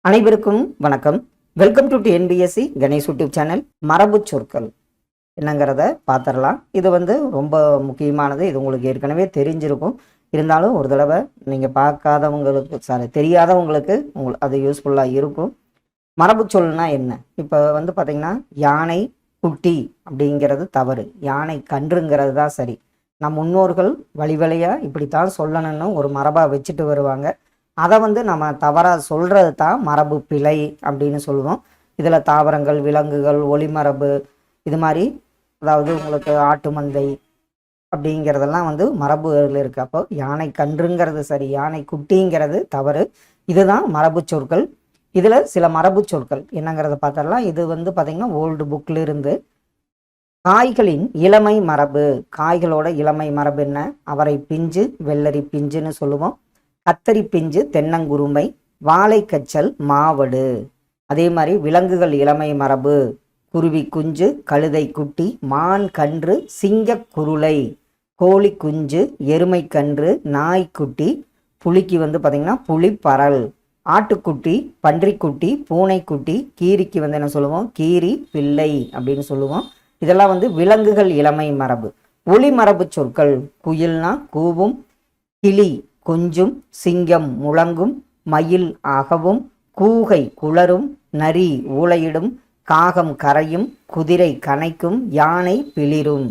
அனைவருக்கும் வணக்கம். Welcome to TNPSC Ganesh YouTube channel. மரபு சொற்கள் என்னங்கிறத பார்த்துடலாம். இது ரொம்ப முக்கியமானது. இது உங்களுக்கு ஏற்கனவே தெரிஞ்சிருக்கும். இருந்தாலும் ஒரு தடவை நீங்கள் பார்க்காதவங்களுக்கு தெரியாதவங்களுக்கு அது யூஸ்ஃபுல்லாக இருக்கும். மரபு சொல்னா என்ன? இப்போ பார்த்தீங்கன்னா யானை குட்டி அப்படிங்கிறது தவறு, யானை கன்றுங்கிறது தான் சரி. நம் முன்னோர்கள் வழி வழியாக இப்படித்தான் சொல்லணும்னு ஒரு மரபாக வச்சுட்டு வருவாங்க. அதை நம்ம தவறாக சொல்கிறது தான் மரபு பிழை அப்படின்னு சொல்லுவோம். இதில் தாவரங்கள், விலங்குகள், ஒளிமரபு இது மாதிரி, அதாவது உங்களுக்கு ஆட்டு மந்தை அப்படிங்கிறதெல்லாம் மரபுகள் இருக்குது. அப்போ யானை கன்றுங்கிறது சரி, யானை குட்டிங்கிறது தவறு. இதுதான் மரபு சொற்கள். இதில் சில மரபு சொற்கள் என்னங்கிறத பார்த்தரலாம். இது பார்த்திங்கன்னா ஓல்டு புக்கில் இருந்து. காய்களின் இளமை மரபு. காய்களோட இளமை மரபு என்ன? அவரை பிஞ்சு, வெள்ளரி பிஞ்சுன்னு சொல்லுவோம். கத்தரி பிஞ்சு, தென்னங்குருமை, வாழைக்கச்சல், மாவடு. அதே மாதிரி விலங்குகள் இளமை மரபு. குருவி குஞ்சு, கழுதை குட்டி, மான் கன்று, சிங்க குருளை, கோழி குஞ்சு, எருமை கன்று, நாய்க்குட்டி. புலிக்கு பார்த்திங்கன்னா புலிப்பரல். ஆட்டுக்குட்டி, பன்றிக்குட்டி, பூனைக்குட்டி. கீரிக்கு என்ன சொல்லுவோம்? கீரி பிள்ளை அப்படின்னு சொல்லுவோம். இதெல்லாம் விலங்குகள் இளமை மரபு. ஒளி மரபு சொற்கள். குயில்னா கூவும், கிளி கொஞ்சும், சிங்கம் முழங்கும், மயில் அகவும், கூகை குளரும், நரி ஊளையிடும், காகம் கரையும், குதிரை கனைக்கும், யானை பிளிரும்.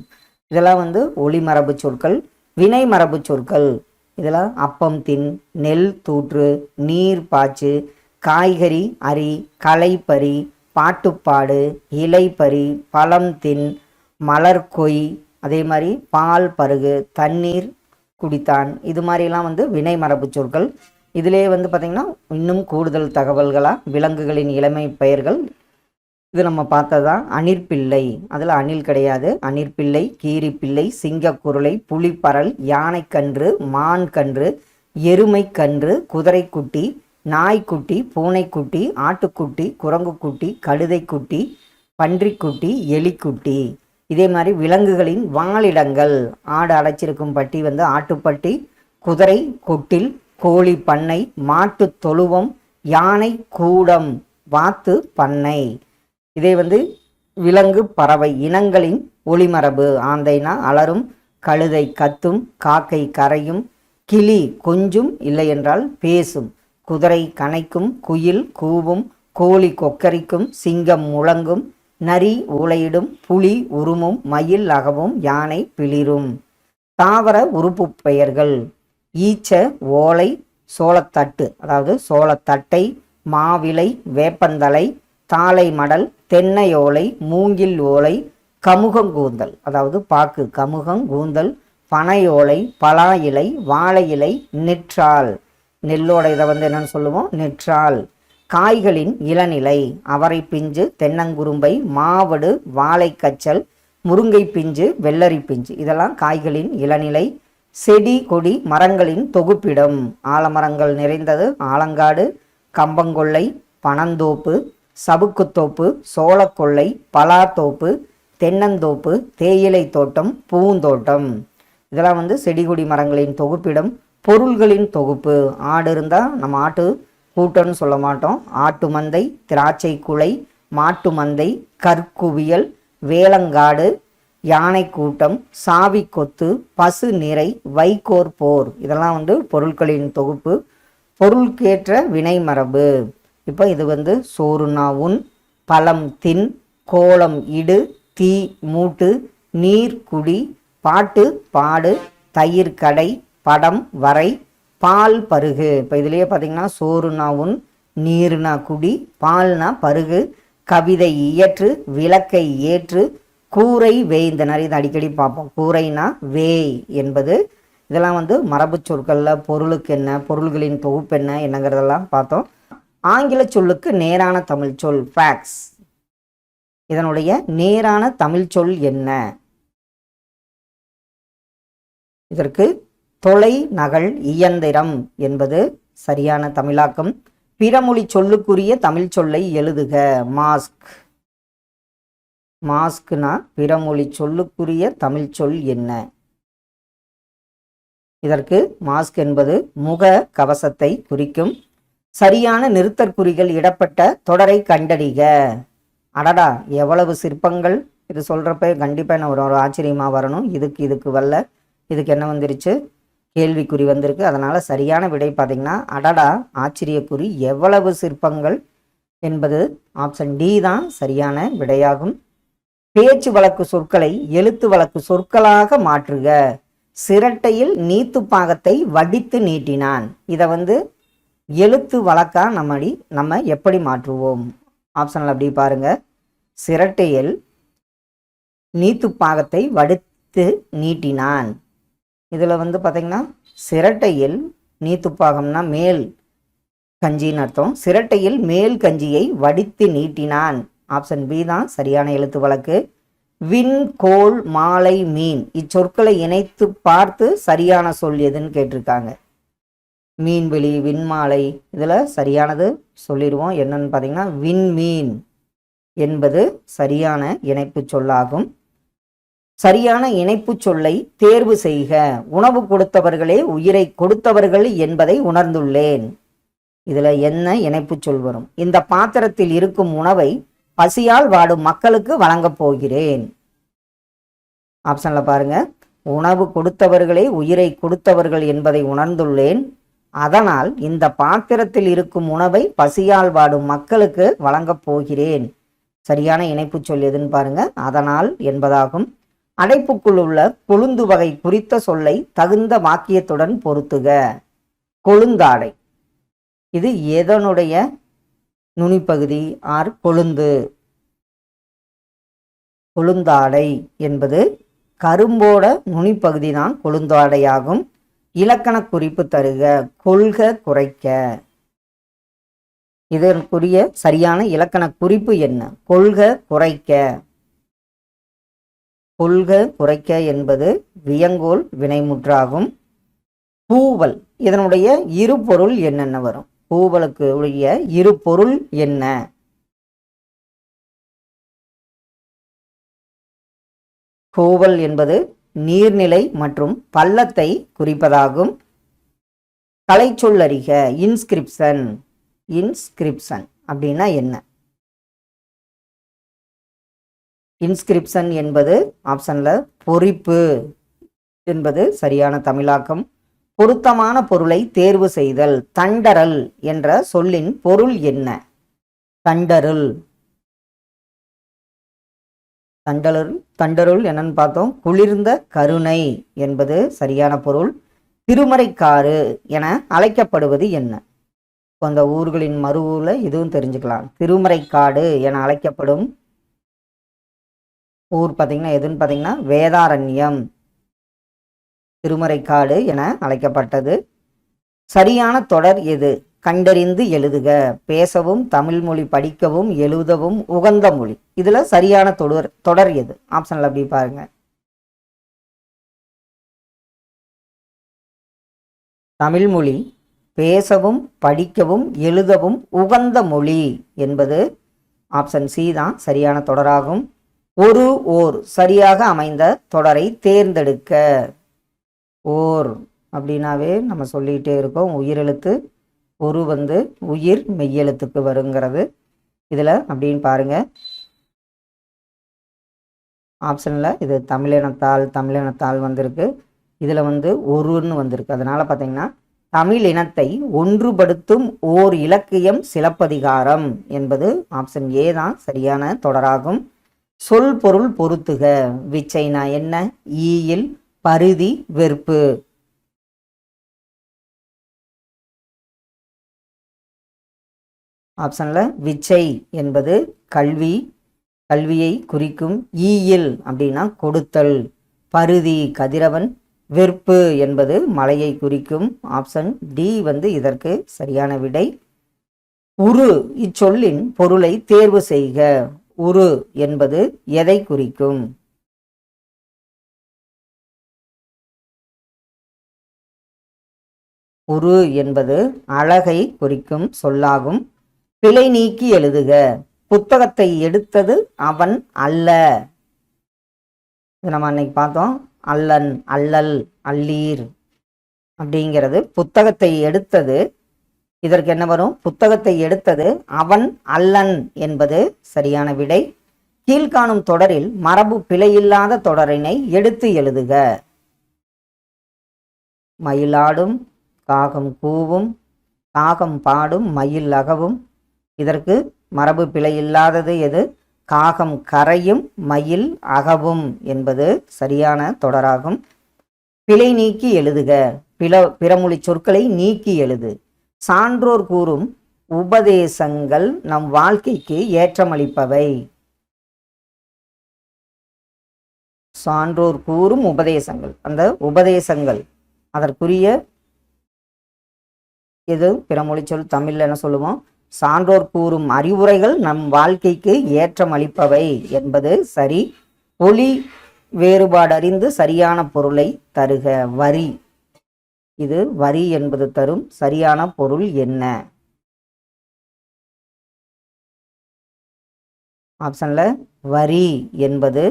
இதெல்லாம் ஒளிமரபு சொற்கள். வினை மரபு சொற்கள். இதெல்லாம் அப்பம் தின், நெல் தூற்று, நீர் பாய்ச்சு, காய்கறி அரி, களைப்பறி, பாட்டுப்பாடு, இலைப்பறி, பழம் தின், மலர் கொய். அதே மாதிரி பால் பருகு, தண்ணீர் குடித்தான். இது மாதிரிலாம் வினை மரபு சொற்கள். இதிலே பார்த்திங்கன்னா இன்னும் கூடுதல் தகவல்களாக விலங்குகளின் இளமை பெயர்கள் இது நம்ம பார்த்ததான். அணிற்பிள்ளை, அதில் அணில் கிடையாது. அணிற்பிள்ளை, கீரிப்பிள்ளை, சிங்கக்குருளை, புலிப்பரல், யானைக்கன்று, மான் கன்று, எருமை கன்று, குதிரைக்குட்டி, நாய்க்குட்டி, பூனைக்குட்டி, ஆட்டுக்குட்டி, குரங்குக்குட்டி, கழுதைக்குட்டி, பன்றிக்குட்டி, எலிக்குட்டி. இதே மாதிரி விலங்குகளின் வாழிடங்கள். ஆடு அடைச்சிருக்கும் பட்டி ஆட்டுப்பட்டி, குதிரை கொட்டில், கோழி பண்ணை, மாட்டு தொழுவம், யானை கூடம், வாத்து பண்ணை. இதே விலங்கு பறவை இனங்களின் ஒளிமரபு. ஆந்தைனா அலரும், கழுதை கத்தும், காக்கை கரையும், கிளி கொஞ்சும் இல்லை என்றால் பேசும், குதிரை கனைக்கும், குயில் கூவும், கோழி கொக்கரிக்கும், சிங்கம் முழங்கும், நரி ஊளையிடும், புலி உருமும், மயில் அகவும், யானை பிளிரும். தாவர உறுப்பு பெயர்கள். ஈச்ச, ஓலை, சோளத்தட்டு, அதாவது சோளத்தட்டை, மாவிலை, வேப்பந்தலை, தாளை மடல், தென்னையோலை, மூங்கில் ஓலை, கமுகங்கூந்தல், அதாவது பாக்கு, கமுகங்கூந்தல், பனையோலை, பலா இலை, வாழை இலை, நெற்றால். நெல்லோட இதை என்னன்னு சொல்லுவோம்? நெற்றால். காய்களின் இளநிலை. அவரை பிஞ்சு, தென்னங்குரும்பை, மாவடு, வாழைக்கச்சல், முருங்கை பிஞ்சு, வெள்ளரி பிஞ்சு. இதெல்லாம் காய்களின் இளநிலை. செடி கொடி மரங்களின் தொகுப்பிடம். ஆலமரங்கள் நிறைந்தது ஆலங்காடு, கம்பங்கொள்ளை, பனந்தோப்பு, சவுக்குத்தோப்பு, சோளக்கொள்ளை, பலாத்தோப்பு, தென்னந்தோப்பு, தேயிலை தோட்டம், பூந்தோட்டம். இதெல்லாம் செடி கொடி மரங்களின் தொகுப்பிடம். பொருள்களின் தொகுப்பு. ஆடு இருந்தால் நம்ம ஆட்டு கூட்டம்னு சொல்ல மாட்டோம். ஆட்டு மந்தை, திராட்சை குலை, மாட்டு மந்தை, கற்குவியல், வேளங்காடு, யானை கூட்டம், சாவி கொத்து, பசு நிறை, வைகோர் போர். இதெல்லாம் பொருட்களின் தொகுப்பு. பொருளுக்கேற்ற வினை மரபு. இப்போ இது சோறுனா உன், பழம் தின், கோலம் இடு, தீ மூட்டு, நீர் குடி, பாட்டு பாடு, தயிர் கடை, படம் வரை, பால் பருகு. இப்போ இதுலேயே பார்த்தீங்கன்னா சோறுனா உன், நீர்னா குடி, பால்னா பருகு, கவிதை இயற்று, விளக்கை ஏற்று, கூரை வேய்ந்தனர். இது அடிக்கடி பார்ப்போம். கூரைனா வேய் என்பது. இதெல்லாம் மரபு சொற்களில் பொருளுக்கு என்ன, பொருள்களின் தொகுப்பு என்ன என்னங்கிறதெல்லாம் பார்த்தோம். ஆங்கில சொல்லுக்கு நேரான தமிழ் சொல் ஃபேக்ஸ். இதனுடைய நேரான தமிழ் சொல் என்ன? இதற்கு தொலை நகல் இயந்திரம் என்பது சரியான தமிழாக்கம். பிறமொழி சொல்லுக்குரிய தமிழ் சொல்லை எழுதுக. மாஸ்க். மாஸ்க்னா பிறமொழி சொல்லுக்குரிய தமிழ் சொல் என்ன? இதற்கு மாஸ்க் என்பது முக கவசத்தை குறிக்கும். சரியான நிறுத்தற்குறிகள் இடப்பட்ட தொடரை கண்டறிக. அடடா, எவ்வளவு சிற்பங்கள்! இது சொல்கிறப்ப கண்டிப்பாக என்ன ஒரு ஆச்சரியமாக வரணும். இதுக்கு வரல. இதுக்கு என்ன வந்துருச்சு? கேள்விக்குறி வந்திருக்கு. அதனால் சரியான விடை பார்த்திங்கன்னா அடடா ஆச்சரியக்குறி எவ்வளவு சிற்பங்கள் என்பது ஆப்ஷன் டி தான் சரியான விடையாகும். பேச்சு வழக்கு சொற்களை எழுத்து வழக்கு சொற்களாக மாற்றுக. சிரட்டையில் நீத்து பாகத்தை வடித்து நீட்டினான். இதை எழுத்து வழக்கா நம்ம எப்படி மாற்றுவோம்? ஆப்ஷனில் அப்படி பாருங்க. சிரட்டையில் நீத்து பாகத்தை வடித்து நீட்டினான். இதில் பார்த்தீங்கன்னா சிரட்டையில் நீத்துப்பாகம்னா மேல் கஞ்சின்னு அர்த்தம். சிரட்டையில் மேல் கஞ்சியை வடித்து நீட்டினான். ஆப்ஷன் பி தான் சரியான எழுத்து வழக்கு. விண், கோள், மாலை, மீன் இச்சொற்களை இணைத்து பார்த்து சரியான சொல் எதுன்னு கேட்டிருக்காங்க. மீன்வெளி, விண்மாலை இதில் சரியானது சொல்லிடுவோம். என்னன்னு பார்த்தீங்கன்னா விண்மீன் என்பது சரியான இணைப்பு சொல்லாகும். சரியான இணைப்பு சொல்லை தேர்வு செய்க. உணவு கொடுத்தவர்களே உயிரை கொடுத்தவர்கள் என்பதை உணர்ந்துள்ளேன். இதுல என்ன இணைப்பு சொல் வரும்? இந்த பாத்திரத்தில் இருக்கும் உணவை பசியால் வாடும் மக்களுக்கு வழங்கப் போகிறேன். ஆப்ஷன்ல பாருங்க. உணவு கொடுத்தவர்களே உயிரை கொடுத்தவர்கள் என்பதை உணர்ந்துள்ளேன். அதனால் இந்த பாத்திரத்தில் இருக்கும் உணவை பசியால் வாடும் மக்களுக்கு வழங்கப் போகிறேன். சரியான இணைப்பு சொல் எதுன்னு பாருங்க. அதனால் என்பதாகும். அடைப்புக்குள் உள்ள கொழுந்து வகை குறித்த சொல்லை தகுந்த வாக்கியத்துடன் பொருத்துக. கொழுந்தாடை இது எதனுடைய நுனிப்பகுதி? ஆர் கொழுந்து. கொழுந்தாடை என்பது கரும்போட நுனிப்பகுதி தான் கொழுந்தாடையாகும். இலக்கண குறிப்பு தருக. கொள்க, குறைக்க. இதற்குரிய சரியான இலக்கண குறிப்பு என்ன? கொள்க, குறைக்க. கொள்க, குறைக்க என்பது வியங்கோல் வினைமுற்றாகும். பூவல் இதனுடைய இரு பொருள் என்னென்ன வரும்? பூவலுக்கு உடைய இரு பொருள் என்ன? பூவல் என்பது நீர்நிலை மற்றும் பள்ளத்தை குறிப்பதாகும். கலைச்சொல்லறிக. இன்ஸ்கிரிப்ஷன். இன்ஸ்கிரிப்ஷன் அப்படின்னா என்ன? இன்ஸ்கிரிப்ஷன் என்பது ஆப்ஷன்ல பொறிப்பு என்பது சரியான தமிழாக்கம். பொருத்தமான பொருளை தேர்வு செய்தல். தண்டரல் என்ற சொல்லின் பொருள் என்ன? தண்டருள். தண்டருள் என்னன்னு பார்த்தோம். குளிர்ந்த கருணை என்பது சரியான பொருள். திருமறைக்காடு என அழைக்கப்படுவது என்ன? அந்த ஊர்களின் மறுவூர்ல இதுவும் தெரிஞ்சுக்கலாம். திருமறைக்காடு என அழைக்கப்படும் ஊர் பார்த்தீங்கன்னா எதுன்னு பார்த்தீங்கன்னா வேதாரண்யம். திருமறைக்காடு என அழைக்கப்பட்டது. சரியான தொடர் எது? கண்டறிந்து எழுதுக. பேசவும் தமிழ் மொழி படிக்கவும் எழுதவும் உகந்த மொழி. இதுல சரியான தொடர் எது? ஆப்ஷன்ல அப்படி பாருங்க. தமிழ் மொழி பேசவும் படிக்கவும் எழுதவும் உகந்த மொழி என்பது ஆப்ஷன் சி தான் சரியான தொடராகும். ஒரு ஓர் சரியாக அமைந்த தொடரை தேர்ந்தெடுக்க. ஓர் அப்படின்னாவே நம்ம சொல்லிகிட்டே இருக்கோம். உயிரெழுத்து ஒரு உயிர் மெய்யெழுத்துக்கு வருங்கிறது. இதில் அப்படின்னு பாருங்க. ஆப்ஷனில் இது தமிழினத்தால் வந்திருக்கு. இதில் ஒருன்னு வந்திருக்கு. அதனால் பார்த்தீங்கன்னா தமிழ் இனத்தை ஒன்றுபடுத்தும் ஓர் இலக்கியம் சிலப்பதிகாரம் என்பது ஆப்ஷன் ஏ தான் சரியான தொடராகும். சொல் பொருள் பொருத்துக. விச்சைனா என்ன? ஈயில் பருதி வெறுப்பு. ஆப்ஷன்ல விச்சை என்பது கல்வியை குறிக்கும். ஈயில் அப்படின்னா கொடுத்தல். பருதி கதிரவன். வெறுப்பு என்பது மலையை குறிக்கும். ஆப்ஷன் டி இதற்கு சரியான விடை. உரு இச்சொல்லின் பொருளை தேர்வு செய்க. உரு என்பது எதை குறிக்கும்? உரு என்பது அழகை குறிக்கும் சொல்லாகும். பிழை நீக்கி எழுதுக. புத்தகத்தை எடுத்தது அவன் அல்ல. இது நம்ம அன்னைக்கு பார்த்தோம். அல்லன், அல்லல், அல்லீர் அப்படிங்கிறது புத்தகத்தை எடுத்தது இதற்கு என்ன வரும்? புத்தகத்தை எடுத்தது அவன் அல்லன் என்பது சரியான விடை. கீழ்காணும் தொடரில் மரபு பிழையில்லாத தொடரினை எடுத்து எழுதுக. மயிலாடும், காகம் கூவும், காகம் பாடும், மயில் அகவும். இதற்கு மரபு பிழை இல்லாதது எது? காகம் கரையும், மயில் அகவும் என்பது சரியான தொடராகும். பிழை நீக்கி எழுதுக. பிறமொழி சொற்களை நீக்கி எழுது. சான்றோர் கூறும் உபதேசங்கள் நம் வாழ்க்கைக்கு ஏற்றமளிப்பவை. சான்றோர் கூறும் உபதேசங்கள், அந்த உபதேசங்கள் அதற்குரிய எது? பிறமொழி சொல். தமிழ்ல என்ன சொல்லுவோம்? சான்றோர் கூறும் அறிவுரைகள் நம் வாழ்க்கைக்கு ஏற்றம் அளிப்பவை என்பது சரி. ஒலி வேறுபாடு அறிந்து சரியான பொருளை தருக. வரி, இது வரி என்பது தரும் சரியான பொருள் என்ன? ஆப்ஷன்ல வரி என்பது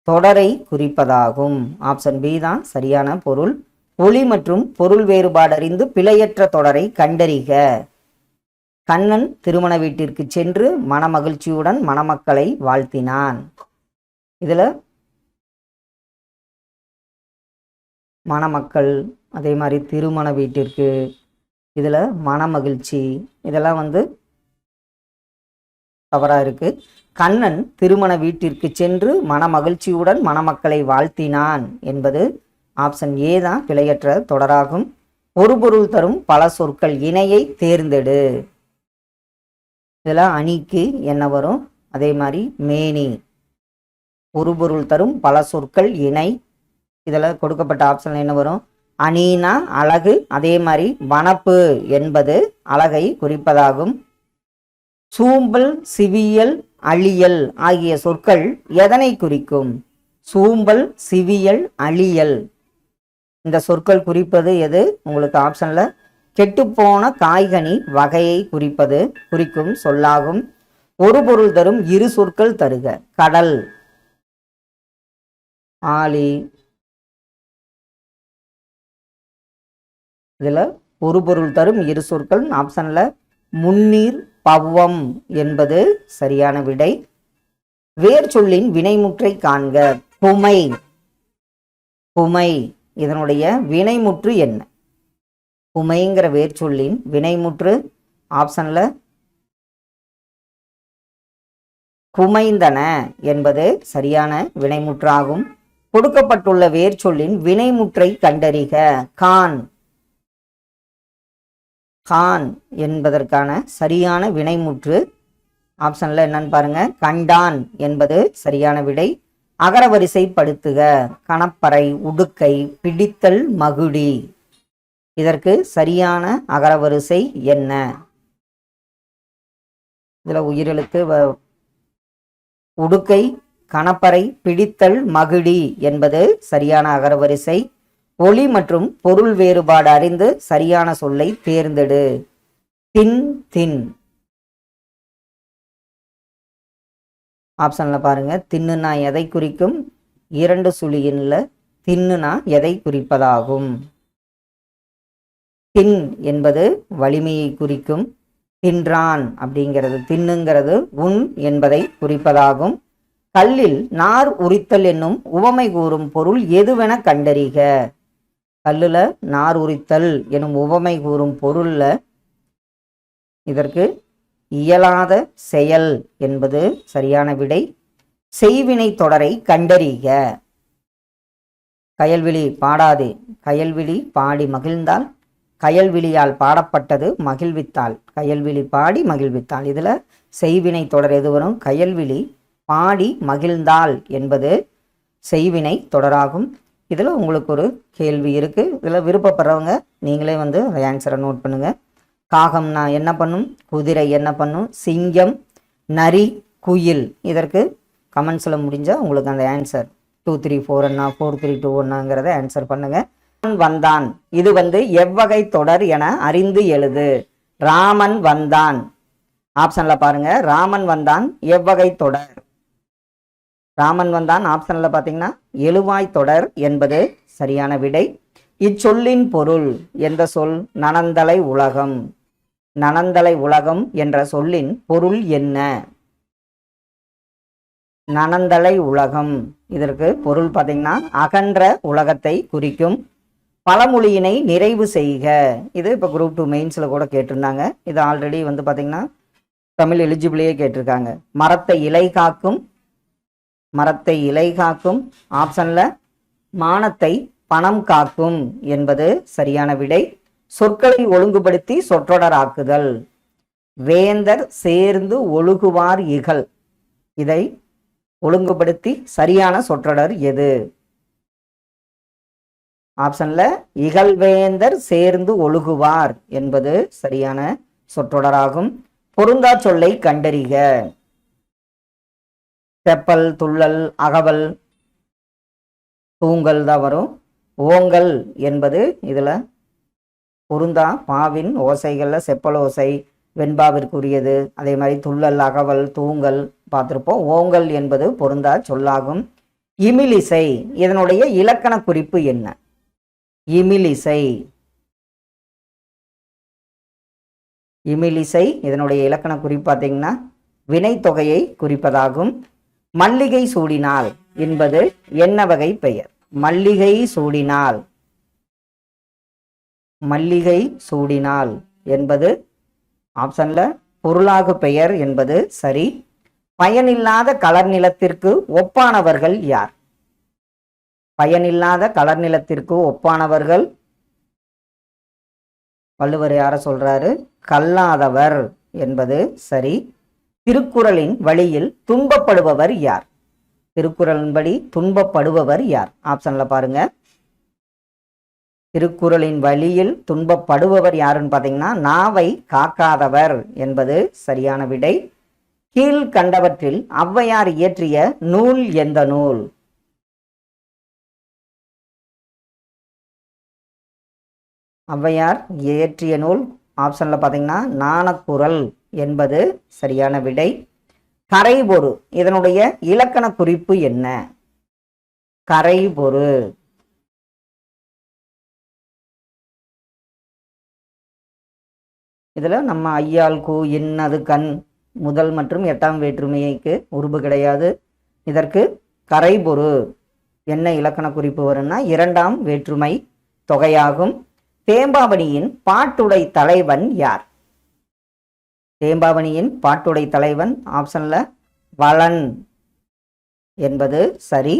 தொடரை குறிப்பதாகும். ஆப்ஷன் பி தான் சரியான பொருள். ஒலி மற்றும் பொருள் வேறுபாடு அறிந்து பிழையற்ற தொடரை கண்டறிக. கண்ணன் திருமண வீட்டிற்கு சென்று மனமகிழ்ச்சியுடன் மணமக்களை வாழ்த்தினான். இதுல மணமக்கள், அதே மாதிரி திருமண வீட்டிற்கு, இதுல மனமகிழ்ச்சி, இதெல்லாம் தவறா இருக்கு. கண்ணன் திருமண வீட்டிற்கு சென்று மனமகிழ்ச்சியுடன் மணமக்களை வாழ்த்தினான் என்பது ஆப்ஷன் ஏ தான் பிழையற்ற தொடராகும். ஒரு பொருள் தரும் பல சொற்கள் இணையை தேர்ந்தெடு. இதெல்லாம் அணிக்கு என்ன வரும்? அதே மாதிரி மேனி. ஒரு பொருள் தரும் பல சொற்கள் இணை. இதில் கொடுக்கப்பட்ட ஆப்ஷன்ல என்ன வரும்? அணினா அழகு, அதே மாதிரி வனப்பு என்பது அழகை குறிப்பதாகும். சூம்பல், சிவியல், அழியல் ஆகிய சொற்கள் எதனை குறிக்கும்? சூம்பல், சிவியல், அழியல் இந்த சொற்கள் குறிப்பது எது? உங்களுக்கு ஆப்ஷன்ல கெட்டுப்போன காய்கனி வகையை குறிக்கும் சொல்லாகும். ஒரு பொருள் தரும் இரு சொற்கள் தருக. கடல், ஆலி. இதுல ஒரு பொருள் தரும் இரு சொற்கள் ஆப்ஷன்ல முன்னீர், பவ்வம் என்பது சரியான விடை. வேர் சொல்லின் வினைமுற்றை காண்க. புமை, புமை இதனுடைய வினைமுற்று என்ன? புமைங்கிற வேர் சொல்லின் வினைமுற்று ஆப்ஷன்ல குமைந்தன என்பது சரியான வினைமுற்றாகும். கொடுக்கப்பட்டுள்ள வேர் சொல்லின் வினைமுற்றை கண்டறிக. கான், கான் என்பதற்கான சரியான வினைமுற்று ஆப்ஷன்ல என்னன்னு பாருங்க, கண்டான் என்பது சரியான விடை. அகரவரிசைப்படுத்துக. கணப்பறை, உடுக்கை, பிடித்தல், மகுடி இதற்கு சரியான அகரவரிசை என்ன? இதுல உயிரெழுத்து உடுக்கை, கணப்பறை, பிடித்தல், மகிடி என்பது சரியான அகரவரிசை. ஒலி மற்றும் பொருள் வேறுபாடு அறிந்து சரியான சொல்லை தேர்ந்தெடு. தின், தின் ஆப்ஷன்ல பாருங்க. தின்னுனா எதை குறிக்கும்? இரண்டு சுழியின்ல தின்னுனா எதை குறிப்பதாகும்? தின் என்பது வலிமையை குறிக்கும். தின்றான் அப்படிங்கிறது, தின்னுங்கிறது உன் என்பதை குறிப்பதாகும். கல்லில் நார் உரித்தல் என்னும் உவமை கூறும் பொருள் எதுவென கண்டறிக. கல்லுல நார் உரித்தல் எனும் உவமை கூறும் பொருள்ல இதற்கு இயலாத செயல் என்பது சரியான விடை. செய்வினை தொடரை கண்டறிக. கயல்விழி பாடாதே, கயல்விழி பாடி மகிழ்ந்தால், கயல்விழியால் பாடப்பட்டது மகிழ்வித்தாள், கயல்விழி பாடி மகிழ்வித்தாள். இதுல செய்வினை தொடர் எது வரும்? கயல்விழி பாடி மகிழ்ந்தாள் என்பது செய்வினை தொடராகும். இதுல உங்களுக்கு ஒரு கேள்வி இருக்கு. இதுல விருப்பப்படுறவங்க நீங்களே அந்த ஆன்சரை நோட் பண்ணுங்க. காகம்னா என்ன பண்ணும்? குதிரை என்ன பண்ணும்? சிங்கம், நரி, குயில். இதற்கு கமெண்ட்ஸில் முடிஞ்சால் உங்களுக்கு அந்த ஆன்சர் 2 3 4 4 3 2 1 ஆன்சர் பண்ணுங்க. வந்தான் இது எவ்வகை தொடர் என அறிந்து எழுது. ராமன் வந்தான் ஆப்ஷன்ல பாருங்க. ராமன் வந்தான் எவ்வகை தொடர்? ராமன் வந்தான் ஆப்ஷன்ல பாத்தீங்கன்னா எழுவாய் தொடர் என்பது சரியான விடை. இச்சொல்லின் பொருள் எந்த சொல்? நனந்தலை உலகம். நனந்தலை உலகம் என்ற சொல்லின் பொருள் என்ன? நனந்தலை உலகம் இதற்கு பொருள் பார்த்தீங்கன்னா அகன்ற உலகத்தை குறிக்கும். பழமொழியினை நிறைவு செய்க. இது இப்போ குரூப் 2 மெயின்ஸில் கூட கேட்டிருந்தாங்க. இது ஆல்ரெடி வந்து பார்த்தீங்கன்னா தமிழ் எலிஜிபிளையே கேட்டிருக்காங்க. மரத்தை இலை காக்கும் ஆப்ஷனில் மானத்தை பணம் காக்கும் என்பது சரியான விடை. சொற்களை ஒழுங்குபடுத்தி சொற்றொடராக்குதல். வேந்தர் சேர்ந்து ஒழுகுவார் இகல். இதை ஒழுங்குபடுத்தி சரியான சொற்றொடர் எது? ஆப்ஷன்ல இகழ்வேந்தர் சேர்ந்து ஒழுகுவார் என்பது சரியான சொற்றொடராகும். பொருந்தா சொல்லை கண்டறிக. செப்பல், துள்ளல், அகவல், தூங்கல் தான் வரும். ஓங்கல் என்பது இதுல பொருந்தா. பாவின் ஓசைகள்ல செப்பல் ஓசை வெண்பாவிற்குரியது. அதே மாதிரி துள்ளல், அகவல், தூங்கல் பார்த்திருப்போம். ஓங்கல் என்பது பொருந்தா சொல்லாகும். இமிலிசை இதனுடைய இலக்கண குறிப்பு என்ன? இமிலிசை இதனுடைய இலக்கண குறிப்பு பார்த்தீங்கன்னா வினைத்தொகையை குறிப்பதாகும். மல்லிகை சூடினால் என்பது என்ன வகை பெயர்? மல்லிகை சூடினால் என்பது ஆப்ஷன்ல பொருளாகு பெயர் என்பது சரி. பயனில்லாத கலர் நிலத்திற்கு ஒப்பானவர்கள் யார்? பயனில்லாத கலர் நிலத்திற்கு ஒப்பானவர்கள் வள்ளுவர் யார சொல்றாரு? கல்லாதவர் என்பது சரி. திருக்குறளின் வழியில் துன்பப்படுபவர் யார்? திருக்குறளின்படி துன்பப்படுபவர் யார்? ஆப்ஷன்ல பாருங்க. திருக்குறளின் வழியில் துன்பப்படுபவர் யாருன்னு பார்த்தீங்கன்னா நாவை காக்காதவர் என்பது சரியான விடை. கீழ்கண்டவற்றில் ஔவையார் இயற்றிய நூல் எந்த நூல்? ஔவையார் இயற்றிய நூல் ஆப்ஷன்ல பார்த்தீங்கன்னா ஞானக்குறள் என்பது சரியான விடை. கரைபொரு இதனுடைய இலக்கண குறிப்பு என்ன? கரைபொரு இதுல நம்ம ஐயால் கூ இன்னது கண் முதல் மற்றும் 8ஆம் வேற்றுமைக்கு உருபு கிடையாது. இதற்கு கரைபொரு என்ன இலக்கண குறிப்பு வரும்னா 2ஆம் வேற்றுமை தொகையாகும். தேம்பாவணியின் பாட்டுடை தலைவன் யார்? தேம்பாவணியின் பாட்டுடை தலைவன் ஆப்ஷன்ல வளன் என்பது சரி.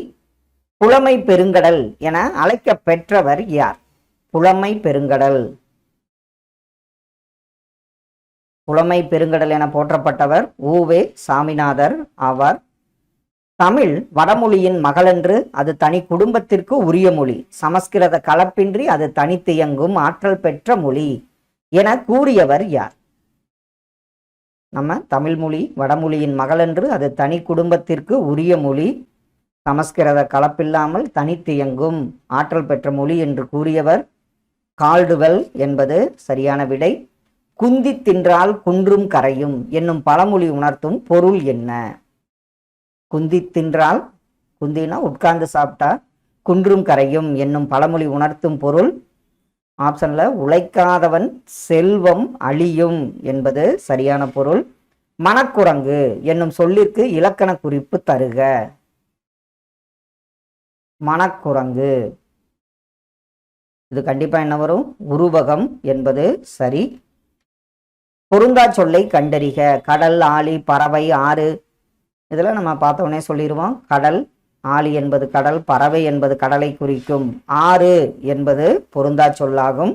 புலமை பெருங்கடல் என அழைக்க பெற்றவர் யார்? புலமை பெருங்கடல் என போற்றப்பட்டவர் உவே சாமிநாதர் ஆவார். தமிழ் வடமொழியின் மகளென்று அது தனி குடும்பத்திற்கு உரிய மொழி. சமஸ்கிருத கலப்பின்றி அது தனித்து இயங்கும் ஆற்றல் பெற்ற மொழி என கூறியவர் யார்? நம்ம தமிழ் மொழி வடமொழியின் மகளென்று அது தனி குடும்பத்திற்கு உரிய மொழி, சமஸ்கிருத கலப்பில்லாமல் தனித்து இயங்கும் ஆற்றல் பெற்ற மொழி என்று கூறியவர் கால்டுவெல் என்பது சரியான விடை. குந்தி தின்றால் குன்றும் கரையும் என்னும் பழமொழி உணர்த்தும் பொருள் என்ன? குந்தி தின்றால், குந்தினா உட்கார்ந்து சாப்பிட்டா, குன்றும் கரையும் என்னும் பழமொழி உணர்த்தும் பொருள் ஆப்ஷன்ல உழைக்காதவன் செல்வம் அழியும் என்பது சரியான பொருள். மனக்குரங்கு என்னும் சொல்லிற்கு இலக்கண குறிப்பு தருக. மனக்குரங்கு இது கண்டிப்பா என்ன வரும்? உருவகம் என்பது சரி. பொருந்தா சொல்லை கண்டறிக. கடல், ஆழி, பறவை, ஆறு இதில் நம்ம பார்த்தோன்னே சொல்லிடுவோம். கடல், ஆழி என்பது கடல், பறவை என்பது கடலை குறிக்கும். ஆறு என்பது பொருந்தா சொல்லாகும்.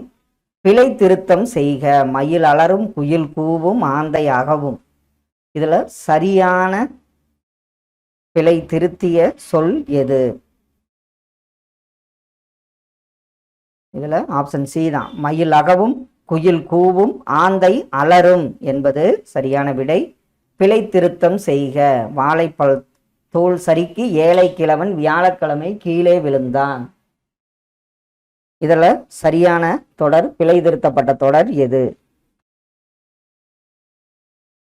பிழை திருத்தம் செய்க. மயில் அலரும், குயில் கூவும், ஆந்தை அகவும். இதில் சரியான பிழை திருத்திய சொல் எது? இதில் ஆப்ஷன் சி தான். மயில் அகவும், குயில் கூவும், ஆந்தை அலரும் என்பது சரியான விடை. பிழை திருத்தம் செய்க. வாழைப்பழ தோல் சறுக்கி ஏழை கிழவன் வியாழக்கிழமை கீழே விழுந்தான். இதுல சரியான தொடர், பிழை திருத்தப்பட்ட தொடர் எது?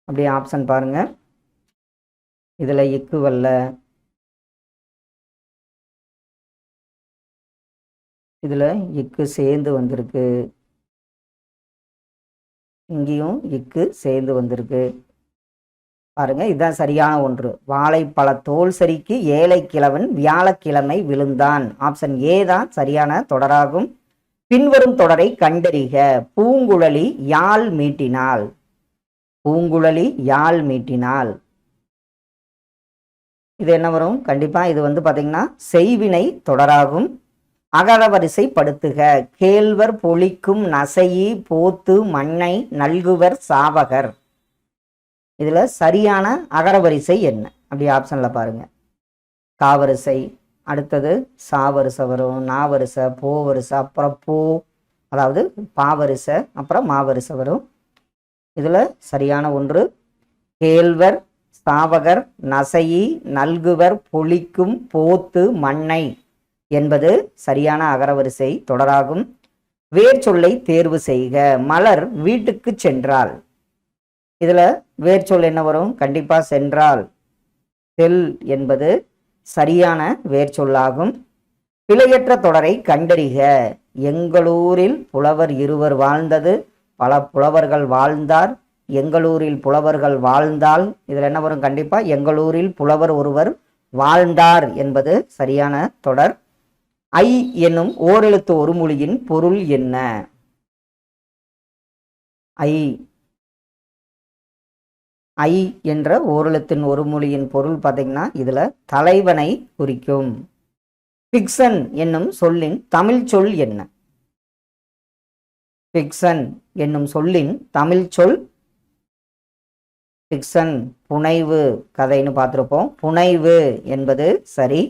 அப்படி ஆப்ஷன் பாருங்க. இதுல இக்கு வல்ல, இதுல இக்கு சேர்ந்து வந்திருக்கு. இங்கேயும் இக்கு சேர்ந்து வந்திருக்கு பாருங்க. இதுதான் சரியான ஒன்று. வாழைப்பழ தோல் சரிக்கு ஏழை கிழவன் வியாழக்கிழமை விழுந்தான். ஆப்ஷன் ஏ தான் சரியான தொடராகும். பின்வரும் தொடரை கண்டறிக. பூங்குழலி யாழ் மீட்டினாள். பூங்குழலி யாழ் மீட்டினாள். இது என்ன வரும்? கண்டிப்பா இது வந்து பாத்தீங்கன்னா செய்வினை தொடராகும். அகரவரிசை படுத்துக. கேழ்வர் பொழிக்கும் நசையி போத்து மண்ணை நல்குவர் சாவகர். இதுல சரியான அகரவரிசை என்ன? அப்படி ஆப்ஷன்ல பாருங்க. காவரிசை, அடுத்தது சாவரிசை வரும், நாவரிசை, போவரிசை, அப்புறம் போ, அதாவது பாவரிசை, அப்புறம் மாவரிசை வரும். இதுல சரியான ஒன்று கேழ்வர், சாவகர், நசையி, நல்குவர், பொழிக்கும், போத்து, மண்ணை என்பது சரியான அகரவரிசை தொடராகும். வேர் சொல்லை தேர்வு செய்க. மலர் வீட்டுக்கு சென்றாள். இதுல வேர் சொல் என்ன வரும்? கண்டிப்பா சென்றாள். செல் என்பது சரியான வேர் சொல்லாகும். பிழையற்ற தொடரை கண்டறிக. எங்களூரில் புலவர் இருவர் வாழ்ந்தது, பல புலவர்கள் வாழ்ந்தார். எங்களூரில் புலவர்கள் வாழ்ந்தால், இதுல என்ன வரும்? கண்டிப்பா எங்களூரில் புலவர் ஒருவர் வாழ்ந்தார் என்பது சரியான தொடர். ஐ என்னும் ஓரெழுத்து ஒரு மொழியின் பொருள் என்ன? ஐ ஐ என்ற ஓரெழுத்தின் ஒரு மொழியின் பொருள் பார்த்தீங்கன்னா இதுல தலைவனை குறிக்கும். பிக்சன் என்னும் சொல்லின் தமிழ் சொல் என்ன? பிக்சன் என்னும் சொல்லின் தமிழ் சொல் பிக்சன் புனைவு கதைன்னு பார்த்திருப்போம். புனைவு என்பது சரி.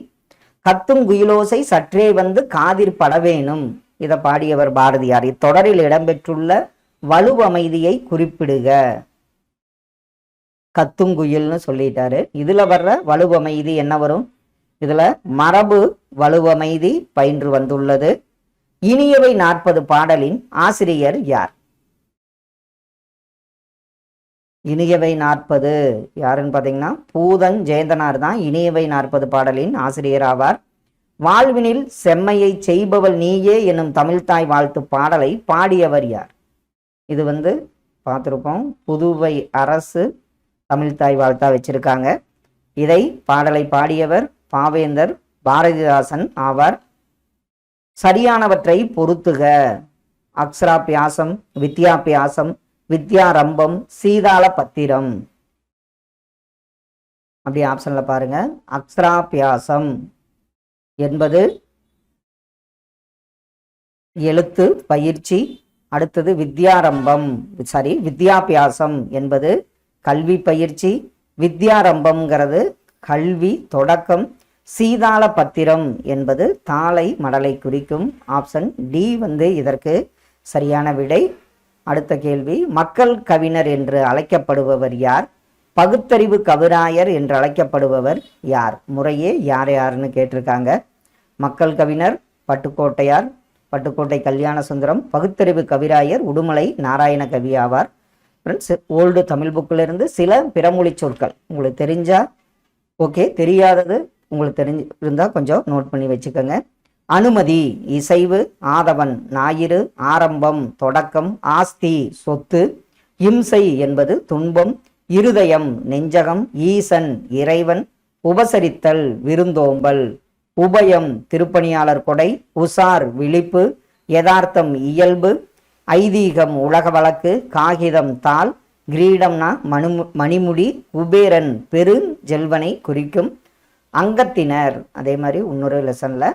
கத்தும் குயிலோசை சற்றே வந்து காதிர் படவேணும். இதை பாடியவர் பாரதியார். இத்தொடரில் இடம்பெற்றுள்ள வலுவமைதியை குறிப்பிடுக. கத்துங்குயில்னு சொல்லிட்டாரு. இதுல வர்ற வலுவமைதி என்ன வரும்? இதுல மரபு வலுவமைதி பயின்று வந்துள்ளது. இனியவை 40 பாடலின் ஆசிரியர் யார்? இனியவை 40 யாருன்னு பாத்தீங்கன்னா பூதன் ஜெயந்தனார் தான் இனியவை 40 பாடலின் ஆசிரியர் ஆவார். வாழ்வினில் செம்மையை செய்பவள் நீயே என்னும் தமிழ்தாய் வாழ்த்து பாடலை பாடியவர் யார்? இது வந்து பார்த்திருப்போம். புதுவை அரசு தமிழ்தாய் வாழ்த்தா வச்சிருக்காங்க. இதை பாடலை பாடியவர் பாவேந்தர் பாரதிதாசன் ஆவார். சரியானவற்றை பொருத்துக. அக்ஷராபியாசம், வித்யாபியாசம், வித்யாரம்பம், சீதாள பத்திரம். அப்படி ஆப்ஷன்ல பாருங்க. அக்ஷராபியாசம் என்பது எழுத்து பயிற்சி. அடுத்தது வித்யாபியாசம் என்பது கல்வி பயிற்சி. வித்யாரம்பம்ங்கிறது கல்வி தொடக்கம். சீதாள பத்திரம் என்பது தாளை மடலை குறிக்கும். ஆப்ஷன் டி வந்து இதற்கு சரியான விடை. அடுத்த கேள்வி. மக்கள் கவிஞர் என்று அழைக்கப்படுபவர் யார்? பகுத்தறிவு கவிராயர் என்று அழைக்கப்படுபவர் யார்? முறையே யார் யாருன்னு கேட்டிருக்காங்க. மக்கள் கவிஞர் பட்டுக்கோட்டையார், பட்டுக்கோட்டை கல்யாண சுந்தரம். பகுத்தறிவு கவிராயர் உடுமலை நாராயண கவி ஆவார். ஃப்ரெண்ட்ஸ், ஓல்டு தமிழ் புக்கில் இருந்து சில பிறமொழி சொற்கள் உங்களுக்கு தெரிஞ்சா ஓகே, தெரியாதது உங்களுக்கு தெரிஞ்சு இருந்தால் கொஞ்சம் நோட் பண்ணி வச்சுக்கோங்க. அனுமதி இசைவு, ஆதவன் ஞாயிறு, ஆரம்பம் தொடக்கம், ஆஸ்தி சொத்து, இம்சை என்பது துன்பம், இருதயம் நெஞ்சகம், ஈசன் இறைவன், உபசரித்தல் விருந்தோம்பல், உபயம் திருப்பணியாளர் கொடை, உசார் விழிப்பு, யதார்த்தம் இயல்பு, ஐதீகம் உலக வழக்கு, காகிதம் தாள், கிரீடம்னா மணிமுடி, குபேரன் பெருஞ்செல்வனை குறிக்கும். அங்கத்தினர் அதே மாதிரி இன்னொரு லெசன்ல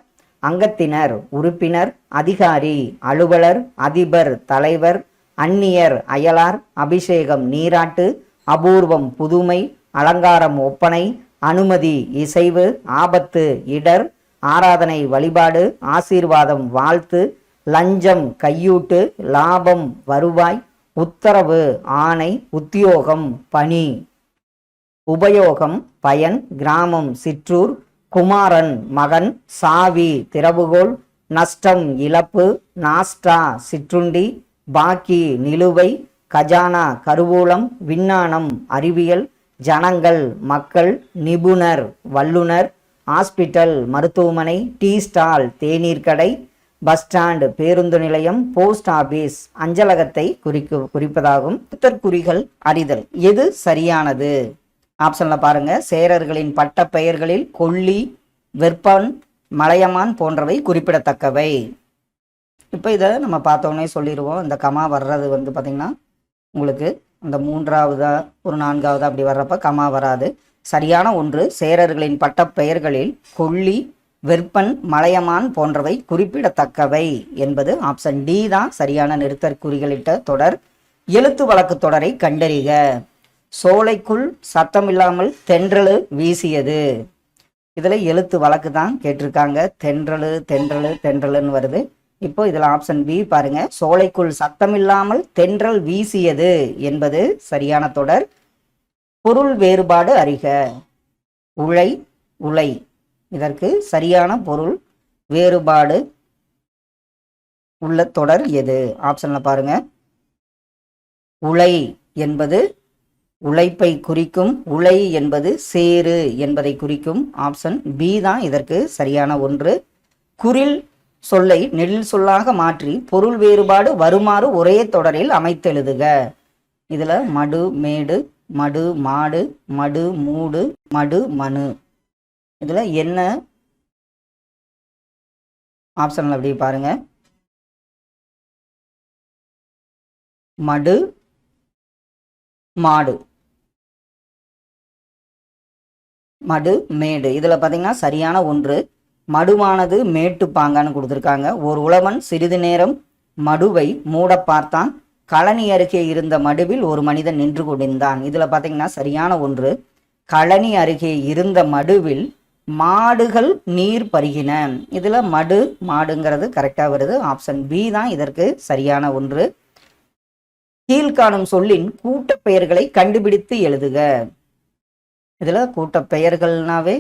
அங்கத்தினர் உறுப்பினர், அதிகாரி அலுவலர், அதிபர் தலைவர், அந்நியர் அயலார், அபிஷேகம் நீராட்டு, அபூர்வம் புதுமை, அலங்காரம் ஒப்பனை, அனுமதி இசைவு, ஆபத்து இடர், ஆராதனை வழிபாடு, ஆசீர்வாதம் வாழ்த்து, லஞ்சம் கையூட்டு, லாபம் வருவாய், உத்தரவு ஆணை, உத்தியோகம் பணி, உபயோகம் பயன், கிராமம் சிற்றூர், குமாரன் மகன், சாவி திறவுகோல், நஷ்டம் இழப்பு, நாஸ்டா சிற்றுண்டி, பாக்கி நிலுவை, கஜானா கருவூலம், விஞ்ஞானம் அறிவியல், ஜனங்கள் மக்கள், நிபுணர் வல்லுனர், ஹாஸ்பிட்டல் மருத்துவமனை, டீ ஸ்டால் தேநீர் கடை, பஸ் ஸ்டாண்ட் பேருந்து நிலையம், போஸ்ட் ஆபீஸ் அஞ்சலகத்தை குறிப்பதாகும். குறிகள் அறிதல் எது சரியானது? ஆப்ஷன்ல பாருங்க. சேரர்களின் பட்ட பெயர்களில் கொல்லி, வெற்பன், மலையமான் போன்றவை குறிப்பிடத்தக்கவை. இப்போ இதை நம்ம பார்த்தோன்னே சொல்லிடுவோம். இந்த கமா வர்றது வந்து பார்த்திங்கன்னா உங்களுக்கு இந்த 3ஆவதா ஒரு 4ஆவதா அப்படி வர்றப்ப கமா வராது. சரியான ஒன்று. சேரர்களின் பட்ட பெயர்களில் கொல்லி, வெற்பன், மலையமான் போன்றவை குறிப்பிடத்தக்கவை என்பது ஆப்ஷன் டி தான் சரியான நிறுத்தற்குறிகளிட்ட தொடர். எழுத்து வழக்கு தொடரை கண்டறிக. சோலைக்குள் சத்தமில்லாமல் தென்றலு வீசியது. இதில் எழுத்து வழக்கு தான் கேட்டிருக்காங்க. தென்றலு தென்றலு தென்றலுன்னு வருது. இப்போ இதில் ஆப்ஷன் பி பாருங்க. சோலைக்குள் சத்தமில்லாமல் தென்றல் வீசியது என்பது சரியான தொடர். பொருள் வேறுபாடு அறிக. உழை, உலை. இதற்கு சரியான பொருள் வேறுபாடு உள்ள தொடர் எது? ஆப்ஷன்ல பாருங்க. உழை என்பது உழைப்பை குறிக்கும், உலை என்பது சேரு என்பதை குறிக்கும். ஆப்ஷன் பி தான் இதற்கு சரியான ஒன்று. குறில் சொல்லை நெடில் சொல்லாக மாற்றி பொருள் வேறுபாடு வருமாறு ஒரே தொடரில் அமைத்தெழுதுக. இதுல மடு மேடு, மடு மாடு, மடு மூடு, மடு மனு. இதுல என்ன ஆப்ஷன்ல அப்படி பாருங்க. மடு மாடு, மடு மேடு. இதுல பாத்தீங்கன்னா சரியான ஒன்று. மடுவானது மேட்டு பாங்கான்னு கொடுத்துருக்காங்க. ஒரு உழவன் சிறிது நேரம் மடுவை மூட பார்த்தான். கழனி அருகே இருந்த மடுவில் ஒரு மனிதன் நின்று கொண்டிருந்தான். இதுல பாத்தீங்கன்னா சரியான ஒன்று. கழனி அருகே இருந்த மடுவில் மாடுகள் நீர் பருகின. இதுல மடு மாடுங்கிறது கரெக்டா வருது. ஆப்ஷன் பி தான் இதற்கு சரியான ஒன்று. கீழ்காணும் சொல்லின் கூட்ட பெயர்களை கண்டுபிடித்து எழுதுக. இதுல கூட்ட பெயர்கள்னாவே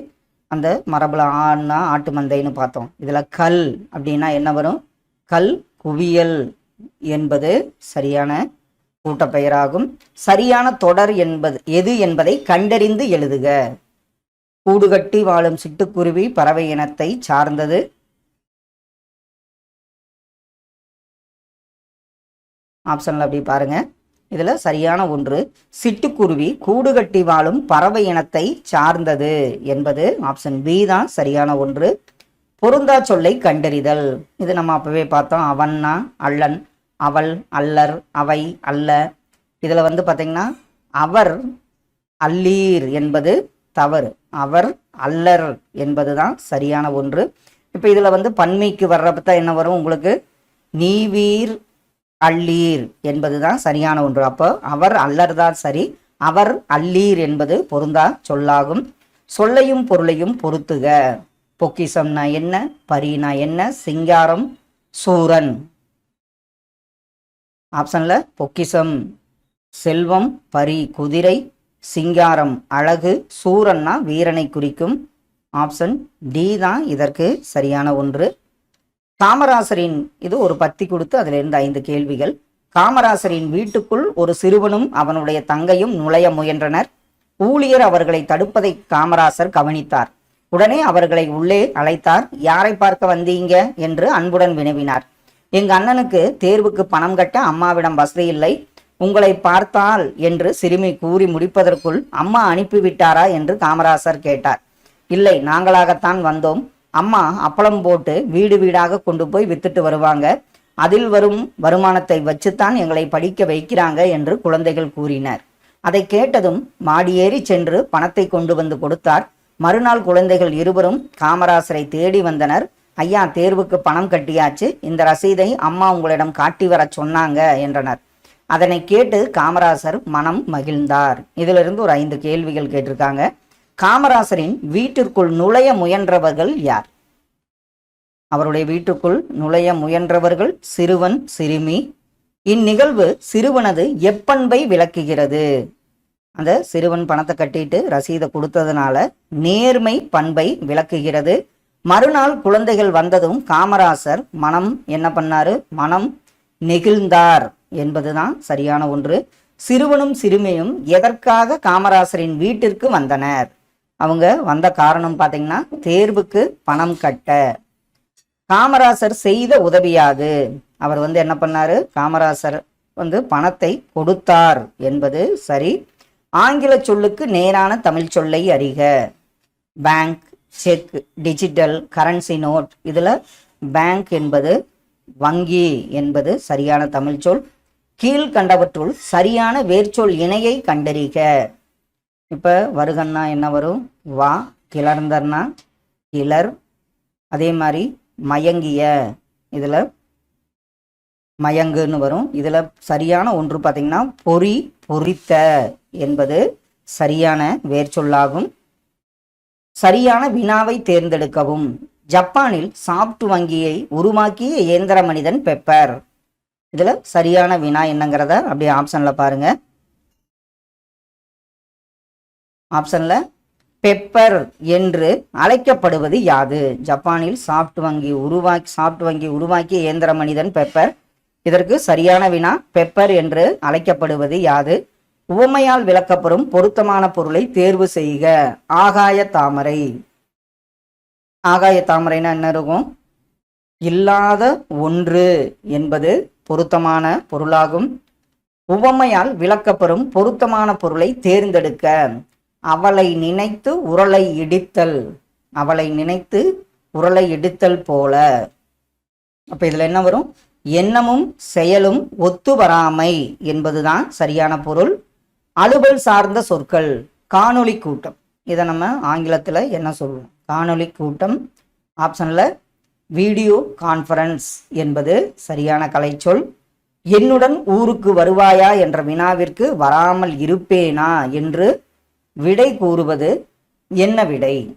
அந்த மரபுல ஆனா ஆட்டு மந்தைன்னு பார்த்தோம். இதுல கல் அப்படின்னா என்ன வரும்? கல் குவியல் என்பது சரியான கூட்டப்பெயராகும். சரியான தொடர் என்பது எது என்பதை கண்டறிந்து எழுதுக. கூடுகட்டி வாழும் சிட்டுக்குருவி பறவை இனத்தை சார்ந்தது. ஆப்ஷன்ல அப்படி பாருங்க. இதுல சரியான ஒன்று. சிட்டுக்குருவி கூடுகட்டி வாழும் பறவை இனத்தை சார்ந்தது என்பது ஆப்ஷன் பி தான் சரியான ஒன்று. பொருந்தா சொல்லை கண்டறிதல். இது நம்ம அப்பவே பார்த்தோம். அவன்னா அல்லன், அவள் அல்லர், அவை அல்ல. இதுல வந்து பாத்தீங்கன்னா அவர் அல்லீர் என்பது தவறு. அவர் அல்லர் என்பதுதான் சரியான ஒன்று. இப்ப இதுல வந்து பன்மைக்கு வர்றப்பதான் என்ன வரும் உங்களுக்கு? நீவீர் அல்லீர் என்பதுதான் சரியான ஒன்று. அப்போ அவர் அல்லர் தான் சரி. அவர் அல்லீர் என்பது பொருந்தா சொல்லாகும். சொல்லையும் பொருளையும் பொருத்துக. பொக்கிசம்னா என்ன? பரினா என்ன? சிங்காரம் சூரன். ஆப்ஷன்ல பொக்கிசம் செல்வம், பரி குதிரை, சிங்காரம் அழகு, சூரன்னா வீரனை குறிக்கும். ஆப்ஷன் டி தான் இதற்கு சரியான ஒன்று. காமராசரின் இது ஒரு பத்தி கொடுத்து அதிலிருந்து 5 கேள்விகள். காமராசரின் வீட்டுக்குள் ஒரு சிறுவனும் அவனுடைய தங்கையும் நுழைய முயன்றனர். ஊழியர் அவர்களை தடுப்பதை காமராசர் கவனித்தார். உடனே அவர்களை உள்ளே அழைத்தார். யாரை பார்க்க வந்தீங்க என்று அன்புடன் வினவினார். எங்க அண்ணனுக்கு தேர்வுக்கு பணம் கட்ட அம்மாவிடம் வசதி இல்லை. உங்களை பார்த்தால் என்று சிறுமி கூறி முடிப்பதற்குள் அம்மா அனுப்பிவிட்டாரா என்று காமராசர் கேட்டார். இல்லை, நாங்களாகத்தான் வந்தோம். அம்மா அப்பளம் போட்டு வீடு வீடாக கொண்டு போய் வித்துட்டு வருவாங்க. அதில் வரும் வருமானத்தை வச்சுத்தான் எங்களை படிக்க வைக்கிறாங்க என்று குழந்தைகள் கூறினர். அதை கேட்டதும் மாடியேறி சென்று பணத்தை கொண்டு வந்து கொடுத்தார். மறுநாள் குழந்தைகள் இருவரும் காமராசரை தேடி வந்தனர். ஐயா, தேர்வுக்கு பணம் கட்டியாச்சு. இந்த ரசீதை அம்மா உங்களிடம் காட்டி வர சொன்னாங்க என்றனர். அதனை கேட்டு காமராசர் மனம் மகிழ்ந்தார். இதிலிருந்து ஒரு 5 கேள்விகள் கேட்டிருக்காங்க. காமராசரின் வீட்டிற்குள் நுழைய முயன்றவர்கள் யார்? அவருடைய வீட்டுக்குள் நுழைய முயன்றவர்கள் சிறுவன், சிறுமி. இந்நிகழ்வு சிறுவனது எப்பண்பை விளக்குகிறது? அந்த சிறுவன் பணத்தை கட்டிட்டு ரசீதை கொடுத்ததுனால நேர்மை பண்பை விளக்குகிறது. மறுநாள் குழந்தைகள் வந்ததும் காமராசர் மனம் என்ன பண்ணாரு? மனம் நெகிழ்ந்தார் என்பதுதான் சரியான ஒன்று. சிறுவனும் சிறுமியும் எதற்காக காமராசரின் வீட்டிற்கு வந்தனர்? அவங்க வந்த காரணம் பார்த்தீங்கன்னா தேர்வுக்கு பணம் கட்ட. காமராசர் செய்த உதவியாது. அவர் என்ன பண்ணாரு? காமராசர் பணத்தை கொடுத்தார் என்பது சரி. ஆங்கில சொல்லுக்கு நேரான தமிழ் சொல்லை அறிக. Bank, cheque, digital currency note. இதுல பேங்க் என்பது வங்கி என்பது சரியான தமிழ் சொல். கீழ்கண்டவற்றுள் சரியான வேர்ச்சொல் இணையை கண்டறிக. இப்ப வருகன்னா என்ன வரும்? வா. கிளர்ந்தர்னா கிளர். அதே மாதிரி மயங்கிய, இதுல மயங்குன்னு வரும். இதுல சரியான ஒன்று பார்த்தீங்கன்னா பொறி, பொறித்த என்பது சரியான வேர்ச்சொல்லாகும். சரியான வினாவை தேர்ந்தெடுக்கவும். ஜப்பானில் சாப்ட் வங்கியை உருவாக்கிய இயந்திர மனிதன் பெப்பர். இதுல சரியான வினா என்னங்கிறத அப்படியே ஆப்ஷன்ல பாருங்க. ஆப்ஷன்ல பெப்பர் என்று அழைக்கப்படுவது யாது? ஜப்பானில் சாப்ட் வங்கி உருவாக்கிய இயந்திர மனிதன் பெப்பர். இதற்கு சரியான வினா பெப்பர் என்று அழைக்கப்படுவது யாது? உவமையால் விளக்கப்படும் பொருத்தமான பொருளை தேர்வு செய்க. ஆகாய தாமரை. ஆகாய தாமரைனா என்ன இருக்கும்? இல்லாத ஒன்று என்பது பொருத்தமான பொருளாகும். உவமையால் விளக்கப்படும் பொருத்தமான பொருளை தேர்ந்தெடுக்க. அவளை நினைத்து உரலை இடித்தல். அவளை நினைத்து உரலை இடித்தல் போல. அப்ப இதுல என்ன வரும்? எண்ணமும் செயலும் ஒத்து வராமை என்பதுதான் சரியான பொருள். அலுவல் சார்ந்த சொற்கள். காணொளி கூட்டம். இதை நம்ம ஆங்கிலத்தில் என்ன சொல்லுவோம்? காணொளி கூட்டம். ஆப்ஷன்ல வீடியோ கான்ஃபரன்ஸ் என்பது சரியான கலைச்சொல். என்னுடன் ஊருக்கு வருவாயா என்ற வினாவிற்கு வராமல் இருப்பேனா என்று விடை கூறுவது என்ன விடை?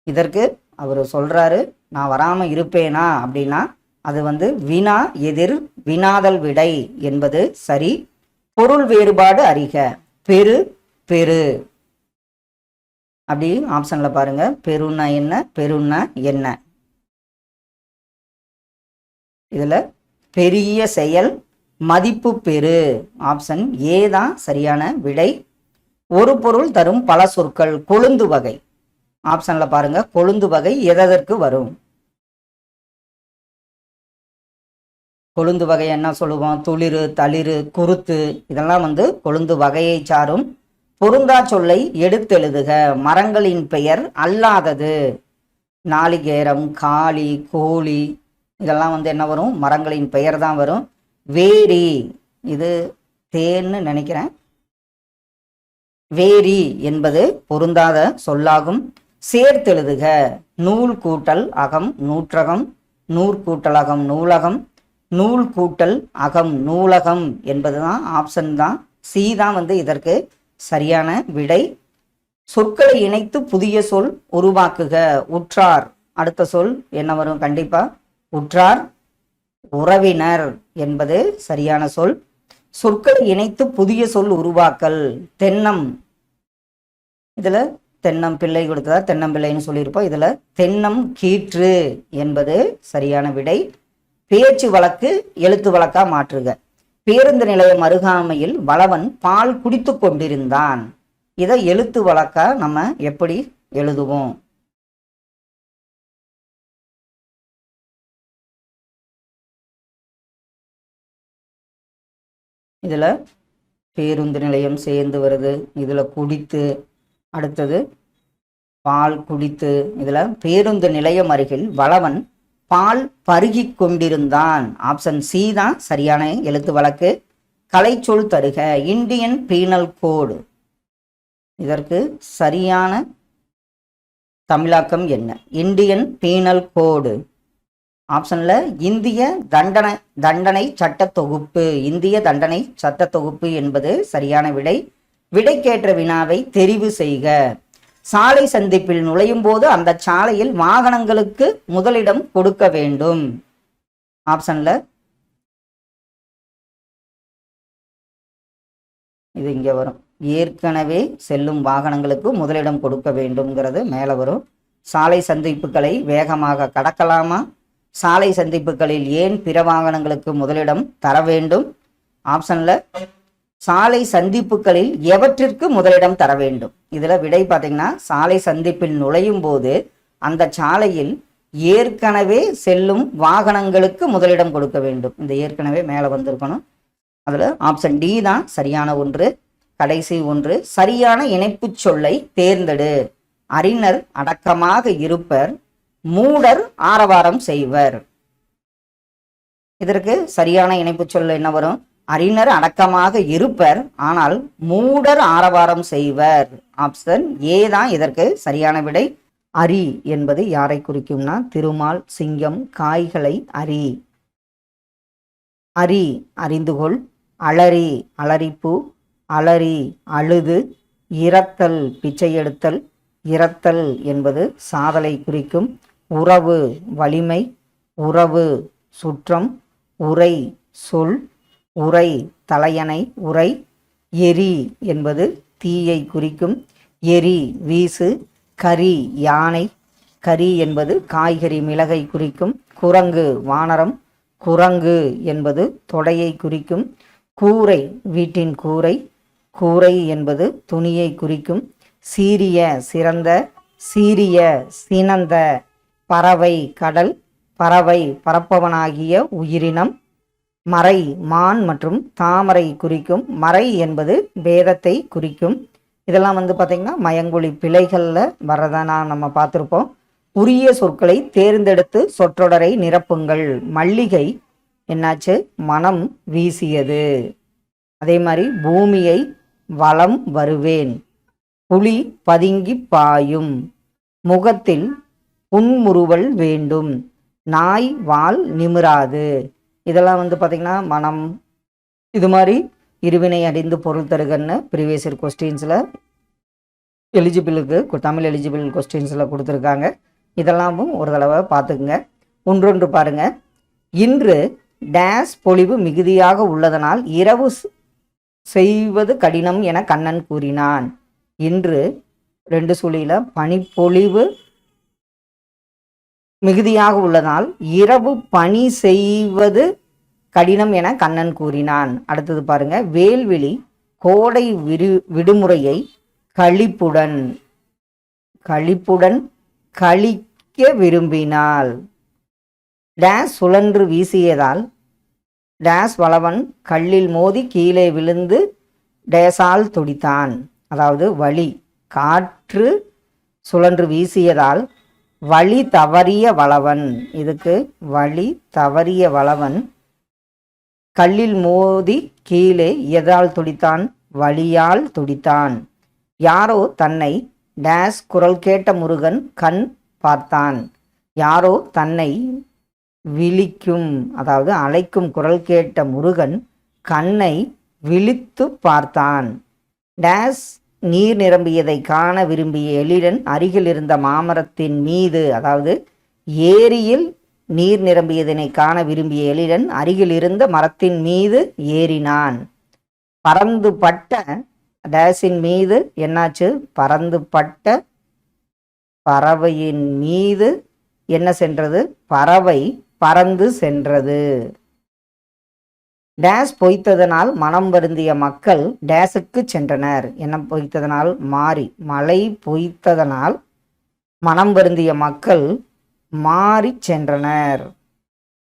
இதற்கு அவர் சொல்றாரு நான் வராம இருப்பேனா அப்படின்னா அது வினா எதிர் வினாதல் விடை என்பது சரி. பொருள் வேறுபாடு அறிக. பெரு, பெரு. அப்படி ஆப்ஷன்ல பாருங்க. பெருன்னா என்ன, பெருன்னா என்ன? இதுல பெரிய செயல், மதிப்பு பெரு. ஆப்ஷன் ஏ தான் சரியான விடை. ஒரு பொருள் தரும் பல சொற்கள். கொழுந்து வகை. ஆப்ஷன்ல பாருங்க. கொழுந்து வகை எதற்கு வரும்? கொழுந்து வகை என்ன சொல்லுவோம்? துளிரு, தளிரு, குருத்து. இதெல்லாம் கொழுந்து வகையை சாரும். பொருந்தா சொல்லை எடுத்தெழுதுக. மரங்களின் பெயர் அல்லாதது. நாளிகேரம், காளி, கோழி. இதெல்லாம் என்ன வரும்? மரங்களின் பெயர் தான் வரும். வேரி. இது தேன்னு நினைக்கிறேன். வேரி என்பது பொருந்தாத சொல்லாகும். சேர்த்தெழுதுக. நூல் கூட்டல் அகம் நூற்றகம். நூற் கூட்டல் அகம் நூலகம். நூல் கூட்டல் அகம் நூலகம் என்பதுதான் ஆப்ஷன் தான். சி தான் இதற்கு சரியான விடை. சொற்களை இணைத்து புதிய சொல் உருவாக்குக. உற்றார். அடுத்த சொல் என்ன வரும்? கண்டிப்பா உற்றார். உறவினர் என்பது சரியான சொல். சொற்களை இணைத்து புதிய சொல் உருவாக்கல். தென்னம். இதுல தென்னம் பிள்ளை கொடுத்ததா தென்னம்பிள்ளைன்னு சொல்லியிருப்போம். இதுல தென்னம் கீற்று என்பது சரியான விடை. பேச்சு வழக்கு எழுத்து வழக்கா மாற்றுக. பேருந்து நிலையம் அருகாமையில் வளவன் பால் குடித்து கொண்டிருந்தான். இதை எழுத்து வழக்கா நம்ம எப்படி எழுதுவோம்? இதுல பேருந்து நிலையம் சேர்ந்து வருது. இதுல குடித்து, அடுத்தது பால் குடித்து. இதுல பேருந்து நிலையம் அருகில் வளவன் பால் பருகி கொண்டிருந்தான். ஆப்ஷன் சி தான் சரியான எழுத்து வழக்கு. கலைச்சொல் தருக. இந்தியன் பீனல் கோடு. இதற்கு சரியான தமிழாக்கம் என்ன? இந்தியன் பீனல் கோடு. ஆப்ஷன்ல இந்திய தண்டனை சட்ட தொகுப்பு. இந்திய தண்டனை சட்ட தொகுப்பு என்பது சரியான விடை. விடைக்கேற்ற வினாவை தெரிவு செய்க. சாலை சந்திப்பில் நுழையும் போது அந்த சாலையில் வாகனங்களுக்கு முதலிடம் கொடுக்க வேண்டும். ஆப்ஷன்ல இது இங்க வரும். ஏற்கனவே செல்லும் வாகனங்களுக்கு முதலிடம் கொடுக்க வேண்டும்ங்கிறது மேல வரும். சாலை சந்திப்புகளை வேகமாக கடக்கலாமா? சாலை சந்திப்புகளில் ஏன் பிற வாகனங்களுக்கு முதலிடம் தர வேண்டும்? ஆப்ஷன்ல சாலை சந்திப்புகளில் எவற்றிற்கு முதலிடம் தர வேண்டும். இதுல விடை பார்த்தீங்கன்னா சாலை சந்திப்பில் நுழையும் போது அந்த சாலையில் ஏற்கனவே செல்லும் வாகனங்களுக்கு முதலிடம் கொடுக்க வேண்டும். இந்த ஏற்கனவே மேலே வந்திருக்கணும். அதில் ஆப்ஷன் டி தான் சரியான ஒன்று. கடைசி ஒன்று, சரியான இணைப்பு சொல்லை தேர்ந்தெடு. அறிஞர் அடக்கமாக இருப்பர், மூடர் ஆரவாரம் செய்வர். இதற்கு சரியான இணைப்பு சொல் என்ன வரும்? அறிஞர் அடக்கமாக இருப்பர், ஆனால் மூடர் ஆரவாரம் செய்வர். ஆப்ஷன் ஏ தான் இதற்கு சரியான விடை. அரி என்பது யாரை குறிக்கும்னா திருமால், சிங்கம், காய்களை அரி. அரி அறிந்துகொள், அலரி அலரிப்பூ, அலரி அழுது, இரத்தல் பிச்சை எடுத்தல். இரத்தல் என்பது சாதலை குறிக்கும். உறவு வலிமை, உறவு சுற்றம், உரை சொல், உரை தலையணை உரை. எரி என்பது தீயை குறிக்கும். எரி வீசு. கரி யானை, கரி என்பது காய்கறி மிளகை குறிக்கும். குரங்கு வானரம், குரங்கு என்பது தொடையை குறிக்கும். கூரை வீட்டின் கூரை, கூரை என்பது துணியை குறிக்கும். சீரிய சிறந்த, சீரிய சினந்த. பறவை கடல், பறவை பறப்பவனாகிய உயிரினம். மறை மான் மற்றும் தாமரை குறிக்கும். மறை என்பது வேதத்தை குறிக்கும். இதெல்லாம் பார்த்திங்கன்னா மயங்கொலி பிழைகளில் வரதானா நம்ம பார்த்துருப்போம். உரிய சொற்களை தேர்ந்தெடுத்து சொற்றொடரை நிரப்புங்கள். மல்லிகை என்னாச்சு? மனம் வீசியது. அதே மாதிரி பூமியை வலம் வருவேன். புலி பதுங்கி பாயும். முகத்தில் புன்முறுவல் வேண்டும். நாய் வால் நிமிராது. இதெல்லாம் பார்த்திங்கன்னா மனம். இது மாதிரி இருவினை அறிந்து பொருள் தருகன்னு ப்ரீவியஸ் இயர் கொஸ்டின்ஸில் எலிஜிபிளுக்கு தமிழ் எலிஜிபிள் கொஸ்டின்ஸில் கொடுத்துருக்காங்க. இதெல்லாமும் ஒரு தடவை பார்த்துக்குங்க. ஒன்றொன்று பாருங்க. இன்று டேஸ் பொழிவு மிகுதியாக உள்ளதனால் இரவு செய்வது கடினம் என கண்ணன் கூறினான். இன்று 2 சுழியில் பனிப்பொழிவு மிகுதியாக உள்ளதால் இரவு பணி செய்வது கடினம் என கண்ணன் கூறினான். அடுத்தது பாருங்க. வேல்விழி கோடை விடுமுறையை களிப்புடன் கழிக்க விரும்பினாள். டேஸ் சுழன்று வீசியதால் டேஸ் வளவன் கல்லில் மோதி கீழே விழுந்து டேஸால் துடித்தான். அதாவது வழி. காற்று சுழன்று வீசியதால் வழி தவறிய வளவன். இதுக்கு வழி தவறிய வளவன் கல்லில் மோதி கீழே எதால் துடித்தான்? வழியால் துடித்தான். யாரோ தன்னை டேஸ் குரல் கேட்ட முருகன் கண் பார்த்தான். யாரோ தன்னை விழிக்கும், அதாவது அழைக்கும் குரல் கேட்ட முருகன் கண்ணை விழித்து பார்த்தான். டேஸ் நீர் நிரம்பியதை காண விரும்பிய எழிலன் அருகில் இருந்த மாமரத்தின் மீது, அதாவது ஏரியில் நீர் நிரம்பியதனை காண விரும்பிய எழிலன் அருகில் இருந்த மரத்தின் மீது ஏறினான். பறந்து பட்ட டேஸின் மீது என்னாச்சு? பறந்து பட்ட பறவையின் மீது என்ன சென்றது? பறவை பறந்து சென்றது. டேஸ் பொய்த்ததனால் மனம் வருந்திய மக்கள் டேஸுக்கு சென்றனர். என்ன பொய்த்ததனால்? மாறி. மழை பொய்த்ததனால் மனம் வருந்திய மக்கள் மாறி சென்றனர்.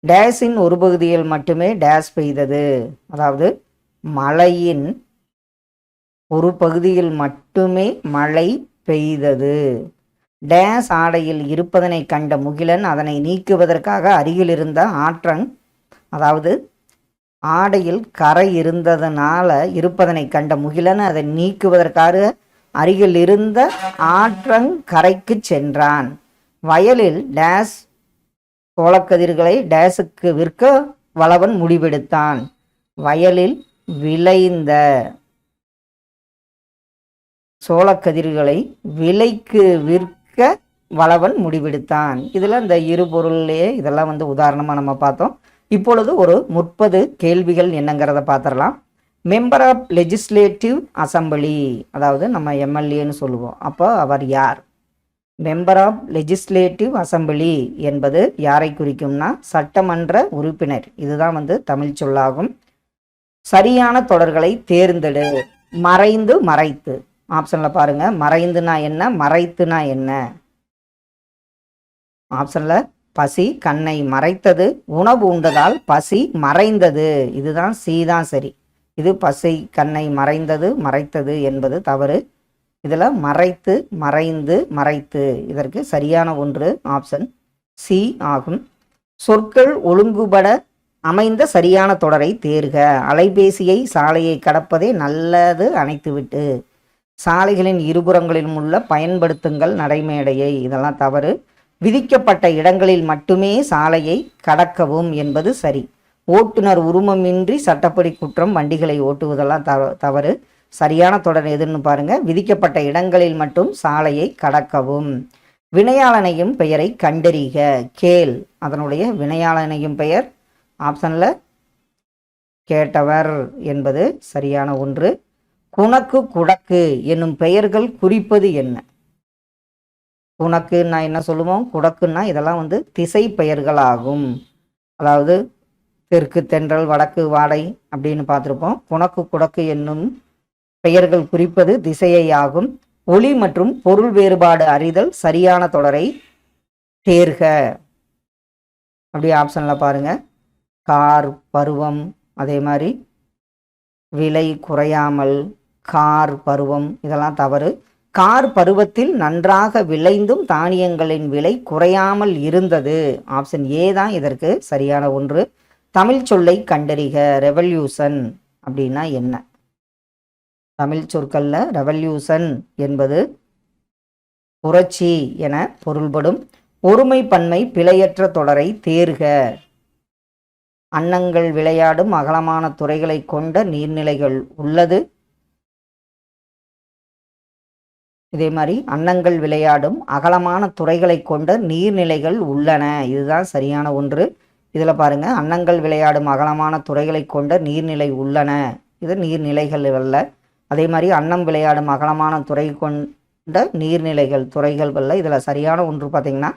டேஸின் ஒரு பகுதியில் மட்டுமே டேஸ் பெய்தது. அதாவது மழையின் ஒரு பகுதியில் மட்டுமே மழை பெய்தது. டேஸ் ஆடையில் இருப்பதனை கண்ட முகிலன் அதனை நீக்குவதற்காக அருகில் இருந்த ஆற்றங், அதாவது ஆடையில் கரை இருப்பதனை கண்ட முகிலன் அதை நீக்குவதற்காக அருகில் இருந்த ஆற்றங்கரைக்கு சென்றான். வயலில் டேஸ் சோளக்கதிர்களை டேஸுக்கு விற்க வளவன் முடிவெடுத்தான். வயலில் விளைந்த சோளக்கதிர்களை விலைக்கு விற்க வளவன் முடிவெடுத்தான். இதில் இந்த இரு பொருள்லேயே இதெல்லாம் உதாரணமாக நம்ம பார்த்தோம். இப்பொழுது ஒரு 30 கேள்விகள் என்னங்கிறத பார்த்துடலாம். மெம்பர் ஆஃப் லெஜிஸ்லேட்டிவ் அசம்பிளி, அதாவது நம்ம எம்எல்ஏன்னு சொல்லுவோம். அப்போ அவர் யார்? மெம்பர் ஆஃப் லெஜிஸ்லேட்டிவ் அசம்பிளி என்பது யாரை குறிக்கும்னா சட்டமன்ற உறுப்பினர். இதுதான் தமிழ் சொல்லாகும். சரியான தொடர்களை தேர்ந்தெடு. மறைந்து மறைத்து. ஆப்ஷனில் பாருங்க. மறைந்துனா என்ன, மறைத்துனா என்ன? ஆப்ஷனில் பசி கண்ணை மறைத்தது, உணவு உண்டதால் பசி மறைந்தது. இதுதான் சி தான் சரி. இது பசி கண்ணை மறைந்தது, மறைத்தது என்பது தவறு. இதில் மறைத்து, மறைந்து, மறைத்து, இதற்கு சரியான ஒன்று ஆப்ஷன் சி ஆகும். சொற்கள் ஒழுங்குபட அமைந்த சரியான தொடரை தேர்க. அலைபேசியை சாலையை கடப்பதே நல்லது அணைத்துவிட்டு. சாலைகளின் இருபுறங்களிலும் உள்ள பயன்படுத்துங்கள் நடைமேடையை. இதெல்லாம் தவறு. விதிக்கப்பட்ட இடங்களில் மட்டுமே சாலையை கடக்கவும் என்பது சரி. ஓட்டுநர் உரிமமின்றி சட்டப்படி குற்றம் வண்டிகளை ஓட்டுவதெல்லாம் தவறு. சரியான தொடர் எதுன்னு பாருங்க. விதிக்கப்பட்ட இடங்களில் மட்டும் சாலையை கடக்கவும். வினையாளனையும் பெயரை கண்டறிக. கேள். அதனுடைய வினையாளனையும் பெயர் ஆப்ஷனில் கேட்டவர் என்பது சரியான ஒன்று. குணக்கு குடக்கு என்னும் பெயர்கள் குறிப்பது என்ன? குணக்குன்னா என்ன சொல்லுவோம், குடக்குன்னா இதெல்லாம் திசை பெயர்களாகும். அதாவது தெற்கு தென்றல், வடக்கு வாடை அப்படின்னு பார்த்துருப்போம். குணக்கு குடக்கு என்னும் பெயர்கள் குறிப்பது திசையை ஆகும். ஒளி மற்றும் பொருள் வேறுபாடு அறிதல் சரியான தொடரை தேர்க. அப்படி ஆப்ஷனில் பாருங்க. கார், பருவம், அதே மாதிரி விலை குறையாமல், கார் பருவம், இதெல்லாம் தவறு. கார் பருவத்தில் நன்றாக விளைந்தும் தானியங்களின் விலை குறையாமல் இருந்தது. ஆப்ஷன் ஏ தான் இதற்கு சரியான ஒன்று. தமிழ் சொல்லை கண்டறிக. ரெவல்யூஷன் அப்படின்னா என்ன? தமிழ் சொற்கள்ல ரெவல்யூஷன் என்பது புரட்சி என பொருள்படும். ஒருமை பன்மை பிழையற்ற தொடரை தேர்க. அன்னங்கள் விளையாடும் அகலமான துறைகளை கொண்ட நீர்நிலைகள் உள்ளது. இதே மாதிரி அன்னங்கள் விளையாடும் அகலமான துறைகளை கொண்ட நீர்நிலைகள் உள்ளன. இதுதான் சரியான ஒன்று. இதில் பாருங்க, அன்னங்கள் விளையாடும் அகலமான துறைகளை கொண்ட நீர்நிலை உள்ளன. இது நீர்நிலைகள் அல்ல. அதே மாதிரி அன்னம் விளையாடும் அகலமான துறை கொண்ட நீர்நிலைகள், துறைகள் அல்ல. இதில் சரியான ஒன்று பார்த்தீங்கன்னா,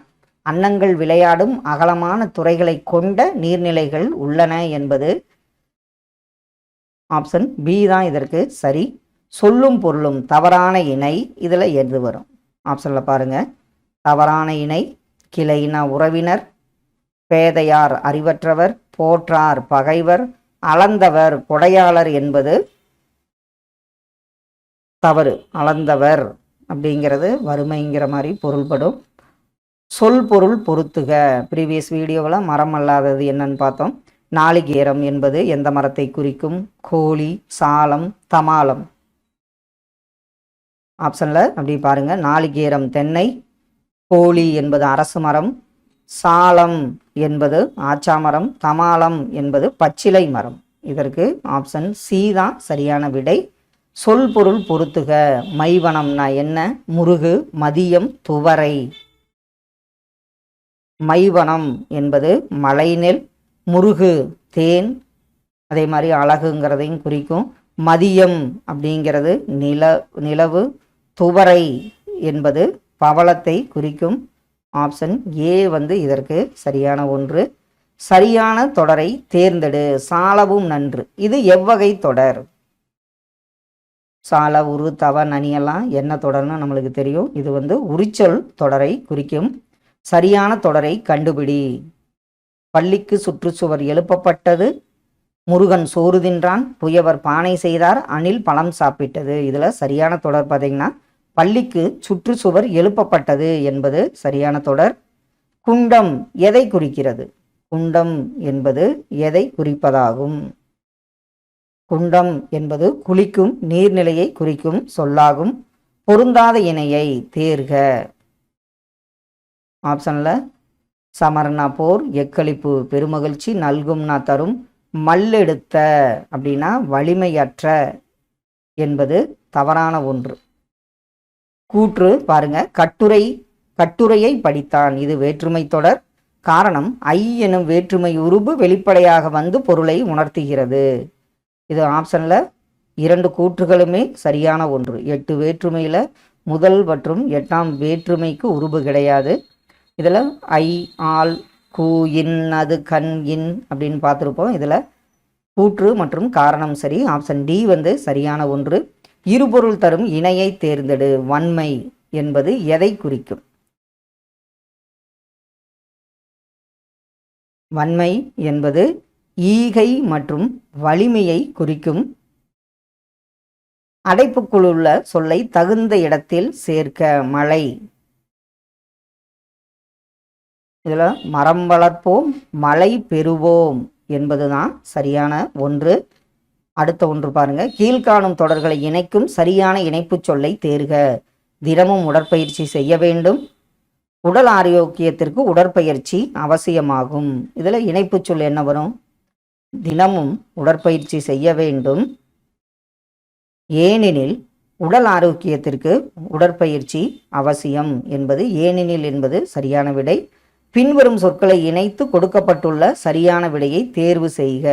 அன்னங்கள் விளையாடும் அகலமான துறைகளை கொண்ட நீர்நிலைகள் உள்ளன என்பது ஆப்ஷன் பி தான் இதற்கு சரி. சொல்லும் பொருளும் தவறான இணை இதில் எது வரும்? ஆப்ஷனில் பாருங்கள். தவறான இணை கிளையின உறவினர், பேதையார் அறிவற்றவர், போற்றார் பகைவர், அளந்தவர் கொடையாளர் என்பது தவறு. அளந்தவர் அப்படிங்கிறது வறுமைங்கிற மாதிரி பொருள்படும். சொல் பொருள் பொருத்துக. ப்ரீவியஸ் வீடியோவில் மரம் அல்லாதது என்னன்னு பார்த்தோம். நாளிகேரம் என்பது எந்த மரத்தை குறிக்கும்? கோழி, சாலம், தமாலம். ஆப்ஷனில் அப்படி பாருங்க. நாளிகேரம் தென்னை, கோழி என்பது அரசு மரம், சாலம் என்பது ஆச்சாமரம், தமாலம் என்பது பச்சிலை மரம். இதற்கு ஆப்ஷன் சி தான் சரியான விடை. சொல் பொருள் பொருத்துக. மைவனம்னா என்ன? முருகு, மதியம், துவரை. மைவனம் என்பது மலைநெல், முருகு தேன், அதே மாதிரி அழகுங்கிறதையும் குறிக்கும். மதியம் அப்படிங்கிறது நிலவு, துவரை என்பது பவளத்தை குறிக்கும். ஆப்ஷன் ஏ இதற்கு சரியான ஒன்று. சரியான தொடரை தேர்ந்தெடு. சாலவும் நன்று. இது எவ்வகை தொடர்? சால, உரு, தவ, நனியெல்லாம் என்ன தொடர்னு நம்மளுக்கு தெரியும். இது உரிச்சொல் தொடரை குறிக்கும். சரியான தொடரை கண்டுபிடி. பள்ளிக்கு சுற்றுச்சுவர் எழுப்பப்பட்டது, முருகன் சோறு தின்றான், புயவர் பானை செய்தார், அணில் பழம் சாப்பிட்டது. இதில் சரியான தொடர் பார்த்தீங்கன்னா, பள்ளிக்கு சுற்றுச்சுவர் எழுப்பப்பட்டது என்பது சரியான தொடர். குண்டம் எதை குறிக்கிறது? குண்டம் என்பது எதை குறிப்பதாகும்? குண்டம் என்பது குளிக்கும் நீர்நிலையை குறிக்கும் சொல்லாகும். பொருந்தாத இணையை தேர்க. ஆப்ஷனில் சமர்னா போர், எக்களிப்பு பெருமகிழ்ச்சி, நல்கும்னா தரும், மல்லெடுத்த அப்படின்னா வலிமையற்ற என்பது தவறான ஒன்று. கூற்று பாருங்க. கட்டுரையை படித்தான். இது வேற்றுமை தொடர். காரணம், ஐ எனும் வேற்றுமை உருபு வெளிப்படையாக பொருளை உணர்த்துகிறது. இது ஆப்ஷனில் 2 கூற்றுகளுமே சரியான ஒன்று. 8 வேற்றுமையில் முதல் மற்றும் 8ஆம் வேற்றுமைக்கு உருபு கிடையாது. இதில் ஐ, ஆல், கூ, இன், அது, கண், இன் அப்படின்னு பார்த்துருப்போம். இதில் கூற்று மற்றும் காரணம் சரி. ஆப்ஷன் டி சரியான ஒன்று. இருபொருள் தரும் இணையை தேர்ந்தெடு. வன்மை என்பது எதை குறிக்கும்? வன்மை என்பது ஈகை மற்றும் வலிமையை குறிக்கும். அடைப்புக்குள்ள சொல்லை தகுந்த இடத்தில் சேர்க்க. மழை. இதில் மரம் வளர்ப்போம் மழை பெறுவோம் என்பதுதான் சரியான ஒன்று. அடுத்த ஒன்று பாருங்க. கீழ்காணும் தொடர்களை இணைக்கும் சரியான இணைப்பு சொல்லை தேர்க. தினமும் உடற்பயிற்சி செய்ய வேண்டும். உடல் ஆரோக்கியத்திற்கு உடற்பயிற்சி அவசியமாகும். இதில் இணைப்பு சொல் என்ன வரும்? தினமும் உடற்பயிற்சி செய்ய வேண்டும், ஏனெனில் உடல் ஆரோக்கியத்திற்கு உடற்பயிற்சி அவசியம் என்பது ஏனெனில் என்பது சரியான விடை. பின்வரும் சொற்களை இணைத்து கொடுக்கப்பட்டுள்ள சரியான விடையை தேர்வு செய்க.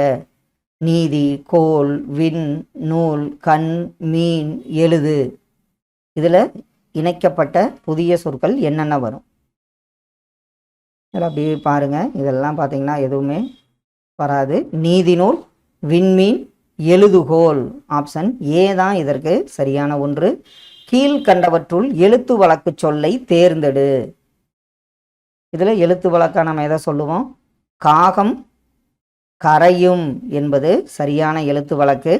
நீதி, கோல், விண், நூல், கண், மீன், எழுது. இதில் இணைக்கப்பட்ட புதிய சொற்கள் என்னென்ன வரும்? இதில் அப்படியே பாருங்கள். இதெல்லாம் பார்த்தீங்கன்னா எதுவுமே வராது. நீதிநூல், விண்மீன், எழுதுகோல். ஆப்ஷன் ஏ தான் இதற்கு சரியான ஒன்று. கீழ்கண்டவற்றுள் எழுத்து வழக்கு சொல்லை தேர்ந்தெடு. இதில் எழுத்து வழக்கா நம்ம எதை சொல்லுவோம்? காகம் கரையும் என்பது சரியான எழுத்து வழக்கு.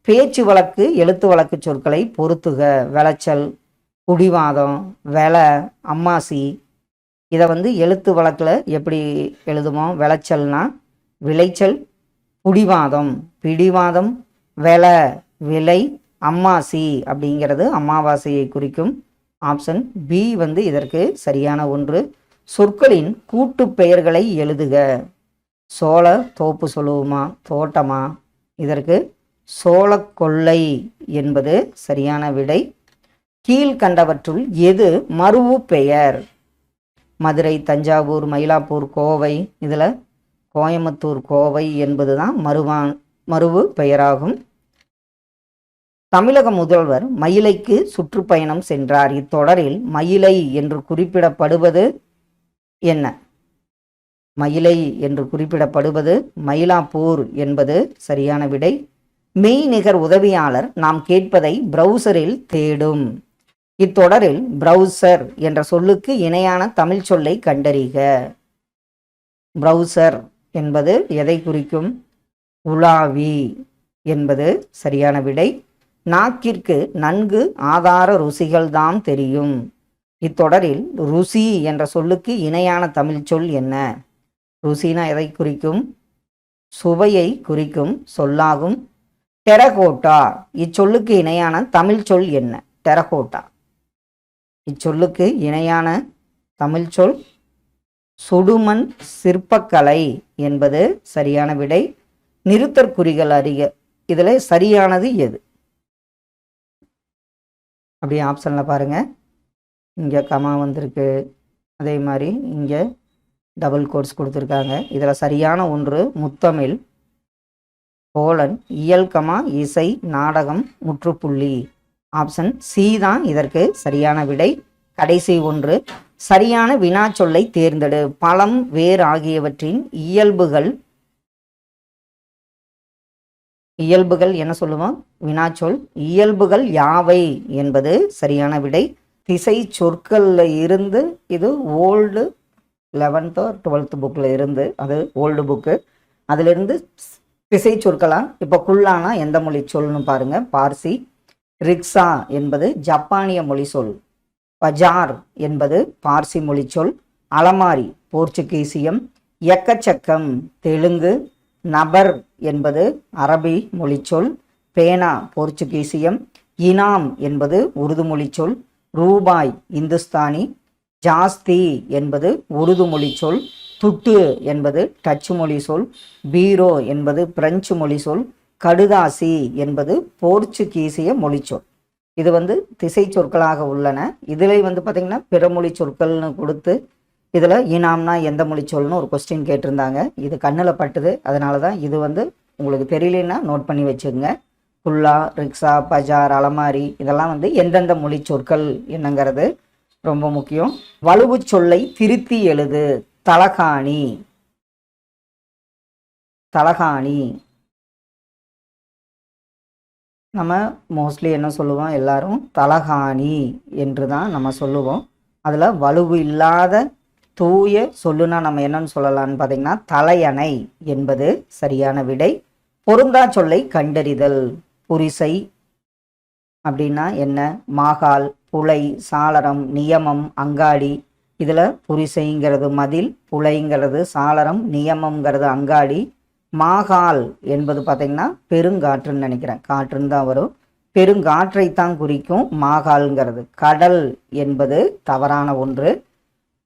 பேச்சு வழக்கு எழுத்து வழக்கு சொற்களை பொருத்துக. விளைச்சல், குடிவாதம், வெலை, அம்மாசி. இதை எழுத்து வழக்கில் எப்படி எழுதுவோம்? விளைச்சல்னா விளைச்சல், குடிவாதம் பிடிவாதம், வெலை விலை, அம்மாசி அப்படிங்கிறது அமாவாசையை குறிக்கும். ஆப்ஷன் பி இதற்கு சரியான ஒன்று. சொற்களின் கூட்டு பெயர்களை எழுதுக. சோழ தோப்பு சொல்லுவோமா, தோட்டமா? இதற்கு சோழக்கொல்லை என்பது சரியான விடை. கீழ்கண்டவற்றுள் எது மருவு பெயர்? மதுரை, தஞ்சாவூர், மயிலாப்பூர், கோவை. இதில் கோயம்புத்தூர், கோவை என்பது தான் மருவு பெயராகும். தமிழக முதல்வர் மயிலைக்கு சுற்றுப்பயணம் சென்றார். இத்தொடரில் மயிலை என்று குறிப்பிடப்படுவது என்ன? மயிலை என்று குறிப்பிடப்படுவது மயிலாப்பூர் என்பது சரியான விடை. மெய்நிகர் உதவியாளர் நாம் கேட்பதை பிரவுசரில் தேடும். இத்தொடரில் பிரவுசர் என்ற சொல்லுக்கு இணையான தமிழ் சொல்லை கண்டறிக. பிரவுசர் என்பது எதை குறிக்கும்? உலாவி என்பது சரியான விடை. நாக்கிற்கு நன்கு ஆதார ருசிகள்தான் தெரியும். இத்தொடரில் ருசி என்ற சொல்லுக்கு இணையான தமிழ் சொல் என்ன? ருசினா எதை குறிக்கும்? சுவையை குறிக்கும் சொல்லாகும். டெரகோட்டா இச்சொல்லுக்கு இணையான தமிழ் சொல் என்ன? டெரகோட்டா இச்சொல்லுக்கு இணையான தமிழ் சொல் சுடுமண் சிற்பக்கலை என்பது சரியான விடை. நிறுத்தற்குறிகள் அறிக. இதில் சரியானது எது? அப்படியே ஆப்ஷனில் பாருங்கள். இங்கே கமா வந்திருக்கு, அதே மாதிரி இங்கே டபுள் கோட்ஸ் கொடுத்துருக்காங்க. இதில் சரியான ஒன்று முத்தமிழ், கோலன், இயல் கமா இசை, நாடகம், முற்றுப்புள்ளி. ஆப்ஷன் சி தான் இதற்கு சரியான விடை. கடைசி ஒன்று சரியான வினா சொல்லை தேர்ந்தெடு. பழம், வேர் ஆகியவற்றின் இயல்புகள் என்ன சொல்லுவோம்? வினாச்சொல். இயல்புகள் யாவை என்பது சரியான விடை. திசை சொற்களில் இருந்து இது ஓல்டு 11th or 12th புக்கில் இருந்து, அது ஓல்டு புக்கு. அதிலிருந்து திசை சொற்களாக இப்போ குல்லானா எந்த மொழி சொல்னு பாருங்க. பார்சி. ரிக்ஷா என்பது ஜப்பானிய மொழி சொல். பஜார் என்பது பார்சி மொழி சொல். அலமாரி போர்ச்சுகீசியம். எக்கச்சக்கம் தெலுங்கு. நபர் என்பது அரபி மொழிச்சொல். பேனா போர்ச்சுகீசியம். இனாம் என்பது உருது மொழிச்சொல். ரூபாய் இந்துஸ்தானி. ஜாஸ்தி என்பது உருது மொழிச்சொல். துட்டு என்பது டச்சு மொழி சொல். பீரோ என்பது பிரெஞ்சு மொழி சொல். கடுதாசி என்பது போர்ச்சுகீசிய மொழிச்சொல். இது திசை சொற்களாக உள்ளன. இதில் பார்த்திங்கன்னா பிற மொழி சொற்கள்னு கொடுத்து இதில் இனாம்னா எந்த மொழி சொல்னு ஒரு கொஸ்டின் கேட்டிருந்தாங்க. இது கண்ணில் பட்டுது, அதனால தான் இது உங்களுக்கு தெரியலன்னா நோட் பண்ணி வச்சுக்கோங்க. குல்லா, ரிக்ஷா, பஜார், அலமாரி இதெல்லாம் எந்தெந்த மொழி சொற்கள் என்னங்கிறது ரொம்ப முக்கியம். வலுவு சொல்லை திருத்தி எழுது. தலகாணி. தலகாணி நம்ம மோஸ்ட்லி என்ன சொல்லுவோம்? எல்லாரும் தலகாணி என்று தான் நம்ம சொல்லுவோம். அதில் வலுவு இல்லாத தூய சொல்லுனா நம்ம என்னன்னு சொல்லலாம்னு பார்த்தீங்கன்னா தலையணை என்பது சரியான விடை. பொருந்தா சொல்லை கண்டறிதல். புரிசை அப்படின்னா என்ன? மாகால், புலை, சாளரம், நியமம், அங்காடி. இதில் புரிசைங்கிறது மதில், புலைங்கிறது சாளரம், நியமம்ங்கிறது அங்காடி. மாகால் என்பது பார்த்திங்கன்னா பெருங்காற்றுன்னு நினைக்கிறேன், காற்றுன்னு தான் வரும். பெருங்காற்றைத்தான் குறிக்கும் மாகால்ங்கிறது. கடல் என்பது தவறான ஒன்று.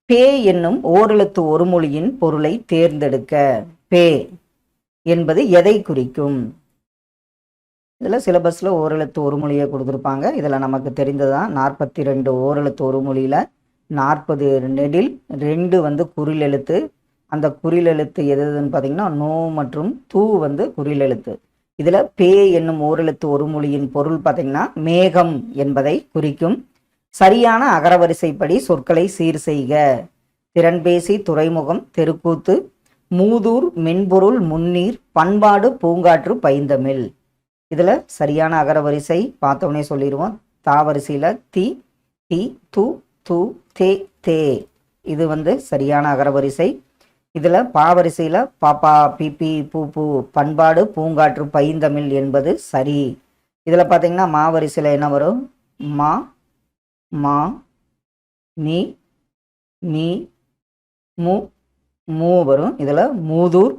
பே என்னும் ஓரெழுத்து ஒரு மொழியின் பொருளை தேர்ந்தெடுக்க. பே என்பது எதை குறிக்கும்? இதில் சிலபஸில் ஓரெழுத்து ஒரு மொழியை கொடுத்துருப்பாங்க. இதில் நமக்கு தெரிந்ததான் 42 ஓரெழுத்து ஒரு மொழியில் 40 நெடில், 2 வந்து குறில் எழுத்து. அந்த குறில் எழுத்து எதுன்னு பார்த்தீங்கன்னா நோ மற்றும் தூ வந்து குறில் எழுத்து. இதில் பே என்னும் ஓரெழுத்து ஒரு மொழியின் பொருள் பார்த்தீங்கன்னா மேகம் என்பதை குறிக்கும். சரியான அகரவரிசைப்படி சொற்களை சீர் செய்க. திறன்பேசி, துறைமுகம், தெருக்கூத்து, மூதூர், மென்பொருள், முன்னீர், பண்பாடு, பூங்காற்று, பைந்தமிழ். இதில் சரியான அகரவரிசை பார்த்தோன்னே சொல்லிடுவோம். தா வரிசையில் தி, தி, து, து, தே, தே. இது வந்து சரியான அகரவரிசை. இதில் பா வரிசையில் பாப்பா, பிபி, பூ, பூ, பண்பாடு, பூங்காற்று, பைந்தமிழ் என்பது சரி. இதில் பார்த்தீங்கன்னா மா வரிசையில் என்ன வரும்? மா, மா, நீ, மீ, மு, மூ வரும். இதில் மூதூர்,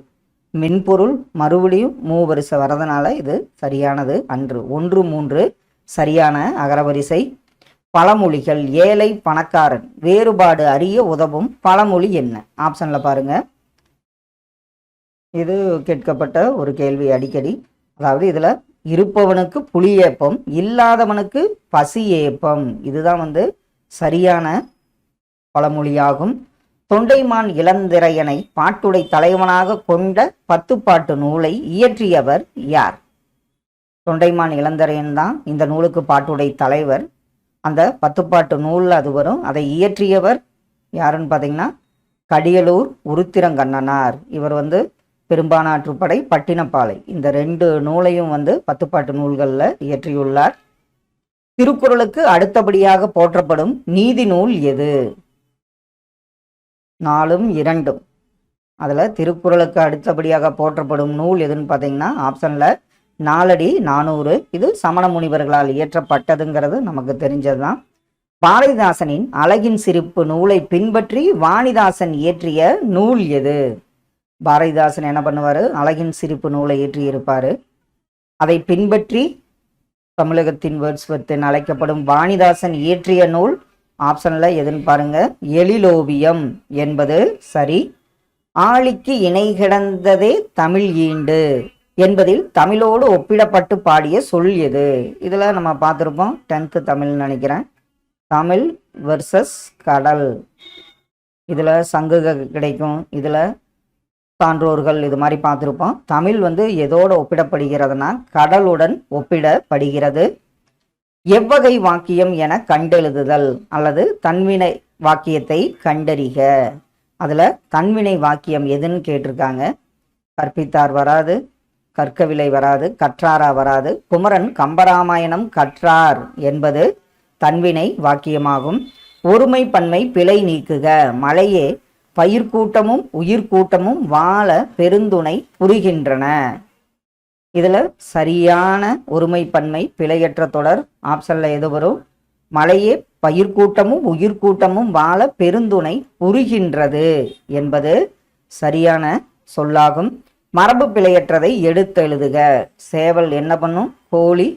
மென்பொருள் மறுபடியும் மூ வரிசை வரதுனால இது சரியானது அன்று. 1, 3 சரியான அகரவரிசை. பழமொழிகள். ஏழை, பணக்காரன் வேறுபாடு அறிய உதவும் பழமொழி என்ன? ஆப்ஷனில் பாருங்க. இது கேட்கப்பட்ட ஒரு கேள்வி அடிக்கடி. அதாவது இதில் இருப்பவனுக்கு புலி ஏப்பம், இல்லாதவனுக்கு பசி ஏப்பம். இதுதான் வந்து சரியான பழமொழியாகும். தொண்டைமான் இளந்திரையனை பாட்டுடை தலைவனாக கொண்ட 10 பாட்டு நூலை இயற்றியவர் யார்? தொண்டைமான் இளந்திரையன் தான் இந்த நூலுக்கு பாட்டுடை தலைவர். அந்த 10 பாட்டு நூல் அது வரும். அதை இயற்றியவர் யாருன்னு பார்த்தீங்கன்னா கடியலூர் உருத்திரங்கண்ணனார். இவர் வந்து பெரும்பானாற்றுப்படை, பட்டினப்பாலை இந்த 2 நூலையும் வந்து 10 பாட்டு நூல்களில் இயற்றியுள்ளார். திருக்குறளுக்கு அடுத்தபடியாக போற்றப்படும் நீதி நூல் எது? 4ம் 2ம். அதில் திருக்குறளுக்கு அடுத்தபடியாக போற்றப்படும் நூல் எதுன்னு பார்த்தீங்கன்னா ஆப்ஷனில் 4 அடி 400. இது சமண முனிவர்களால் இயற்றப்பட்டதுங்கிறது நமக்கு தெரிஞ்சதுதான். பாரதிதாசனின் அழகின் சிரிப்பு நூலை பின்பற்றி வாணிதாசன் இயற்றிய நூல் எது? பாரதிதாசன் என்ன பண்ணுவார்? அழகின் சிரிப்பு நூலை இயற்றியிருப்பார். அதை பின்பற்றி தமிழகத்தின் வேர்ட்ஸ்வர்த் என அழைக்கப்படும் வாணிதாசன் இயற்றிய நூல் ஆப்ஷனில் எதுன்னு பாருங்க, எழிலோவியம் என்பது சரி. ஆழிக்கு இணை கிடந்ததே தமிழ் ஈண்டு என்பதில் தமிழோடு ஒப்பிடப்பட்டு பாடிய சொல் எது? இதில் நம்ம பார்த்துருப்போம் 10th தமிழ்னு நினைக்கிறேன். தமிழ் வெர்சஸ் கடல். இதில் சங்கு கிடைக்கும். இதில் சான்றோர்கள் இது மாதிரி பார்த்துருப்போம். தமிழ் வந்து எதோடு ஒப்பிடப்படுகிறதுனா கடலுடன் ஒப்பிடப்படுகிறது. எவ்வகை வாக்கியம் என கண்டெழுதுதல் அல்லது தன்வினை வாக்கியத்தை கண்டறிக. அதில் தன்வினை வாக்கியம் எதுன்னு கேட்டிருக்காங்க. கற்பித்தார் வராது, கற்கவில்லை வராது, கற்றாரா வராது. குமரன் கம்பராமாயணம் கற்றார் என்பது தன்வினை வாக்கியமாகும். ஒருமை பன்மை பிழை நீக்குக. மழையே பயிர்க்கூட்டமும் உயிர்கூட்டமும் வாழ பெருந்துணை புரிகின்றன. இதில் சரியான ஒருமை பன்மை பிழையற்ற தொடர் ஆப்ஷனில் எது வரும்? மழையே பயிர்க்கூட்டமும் உயிர்கூட்டமும் வாழ பெருந்துணை புரிகின்றது என்பது சரியான சொல்லாகும். மரபு பிழையற்றதை எடுத்து எழுதுக. சேவல் என்ன பண்ணும்? கோழி.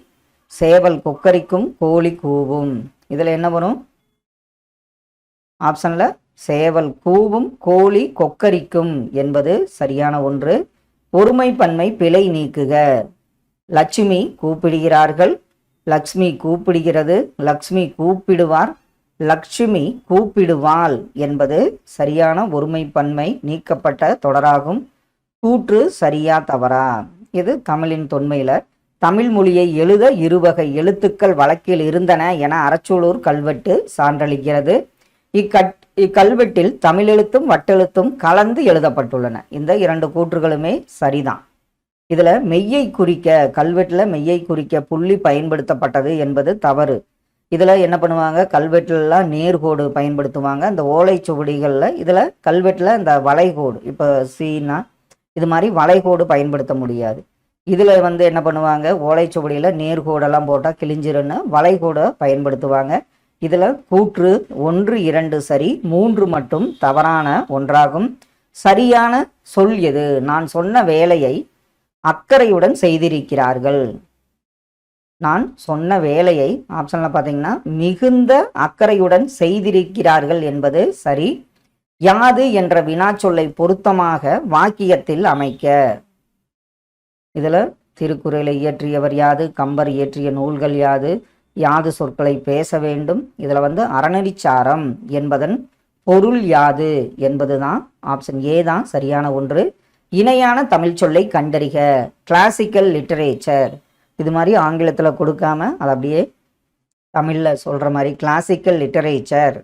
சேவல் கொக்கரிக்கும், கோழி கூவும். இதில் என்ன வரும்? ஆப்ஷனில் சேவல் கூவும், கோழி கொக்கரிக்கும் என்பது சரியான ஒன்று. ஒருமை பன்மை பிழை நீக்குக. லட்சுமி கூப்பிடுகிறார்கள், லக்ஷ்மி கூப்பிடுகிறது, லக்ஷ்மி கூப்பிடுவார், லட்சுமி கூப்பிடுவாள் என்பது சரியான ஒருமை பன்மை நீக்கப்பட்ட தொடராகும். கூற்று சரியா தவறா? இது தமிழின் தொன்மையில் தமிழ் மொழியை எழுத 2 வகை எழுத்துக்கள் வழக்கில் இருந்தன என அரச்சூலூர் கல்வெட்டு சான்றளிக்கிறது. இக்கல்வெட்டில் தமிழெழுத்தும் வட்டெழுத்தும் கலந்து எழுதப்பட்டுள்ளன. இந்த 2 கூற்றுகளுமே சரிதான். இதில் மெய்யை குறிக்க, கல்வெட்டில் மெய்யை குறிக்க புள்ளி பயன்படுத்தப்பட்டது என்பது தவறு. இதில் என்ன பண்ணுவாங்க, கல்வெட்டுலாம் நேர்கோடு பயன்படுத்துவாங்க. அந்த ஓலைச்சுவடிகளில் இதில் கல்வெட்டில் இந்த வளைகோடு, இப்போ சீனா இது மாதிரி வளைகோடு பயன்படுத்த முடியாது. இதில் வந்து என்ன பண்ணுவாங்க, ஓலைச்சுவடியில் நேர்கோடெல்லாம் போட்டால் கிழிஞ்சிருன்னு வளைகோடை பயன்படுத்துவாங்க. இதில் கூற்று 1, 2 சரி, 3 மட்டும் தவறான ஒன்றாகும். சரியான சொல் எது? நான் சொன்ன வேலையை அக்கறையுடன் செய்திருக்கிறார்கள். நான் சொன்ன வேலையை ஆப்ஷனில் பார்த்தீங்கன்னா மிகுந்த அக்கறையுடன் செய்திருக்கிறார்கள் என்பது சரி. யாது என்ற வினாச்சொல்லை பொருத்தமாக வாக்கியத்தில் அமைக்க. இதில் திருக்குறளை இயற்றியவர் யாது, கம்பர் இயற்றிய நூல்கள் யாது, யாது சொற்களை பேச வேண்டும். இதில் வந்து அறநெறிச்சாரம் என்பதன் பொருள் யாது என்பது தான் ஆப்ஷன் ஏ தான் சரியான ஒன்று. இணையான தமிழ் சொல்லை கண்டறிக. Classical literature. இது மாதிரி ஆங்கிலத்தில் கொடுக்காம அதை அப்படியே தமிழில் சொல்கிற மாதிரி கிளாசிக்கல் லிட்டரேச்சர்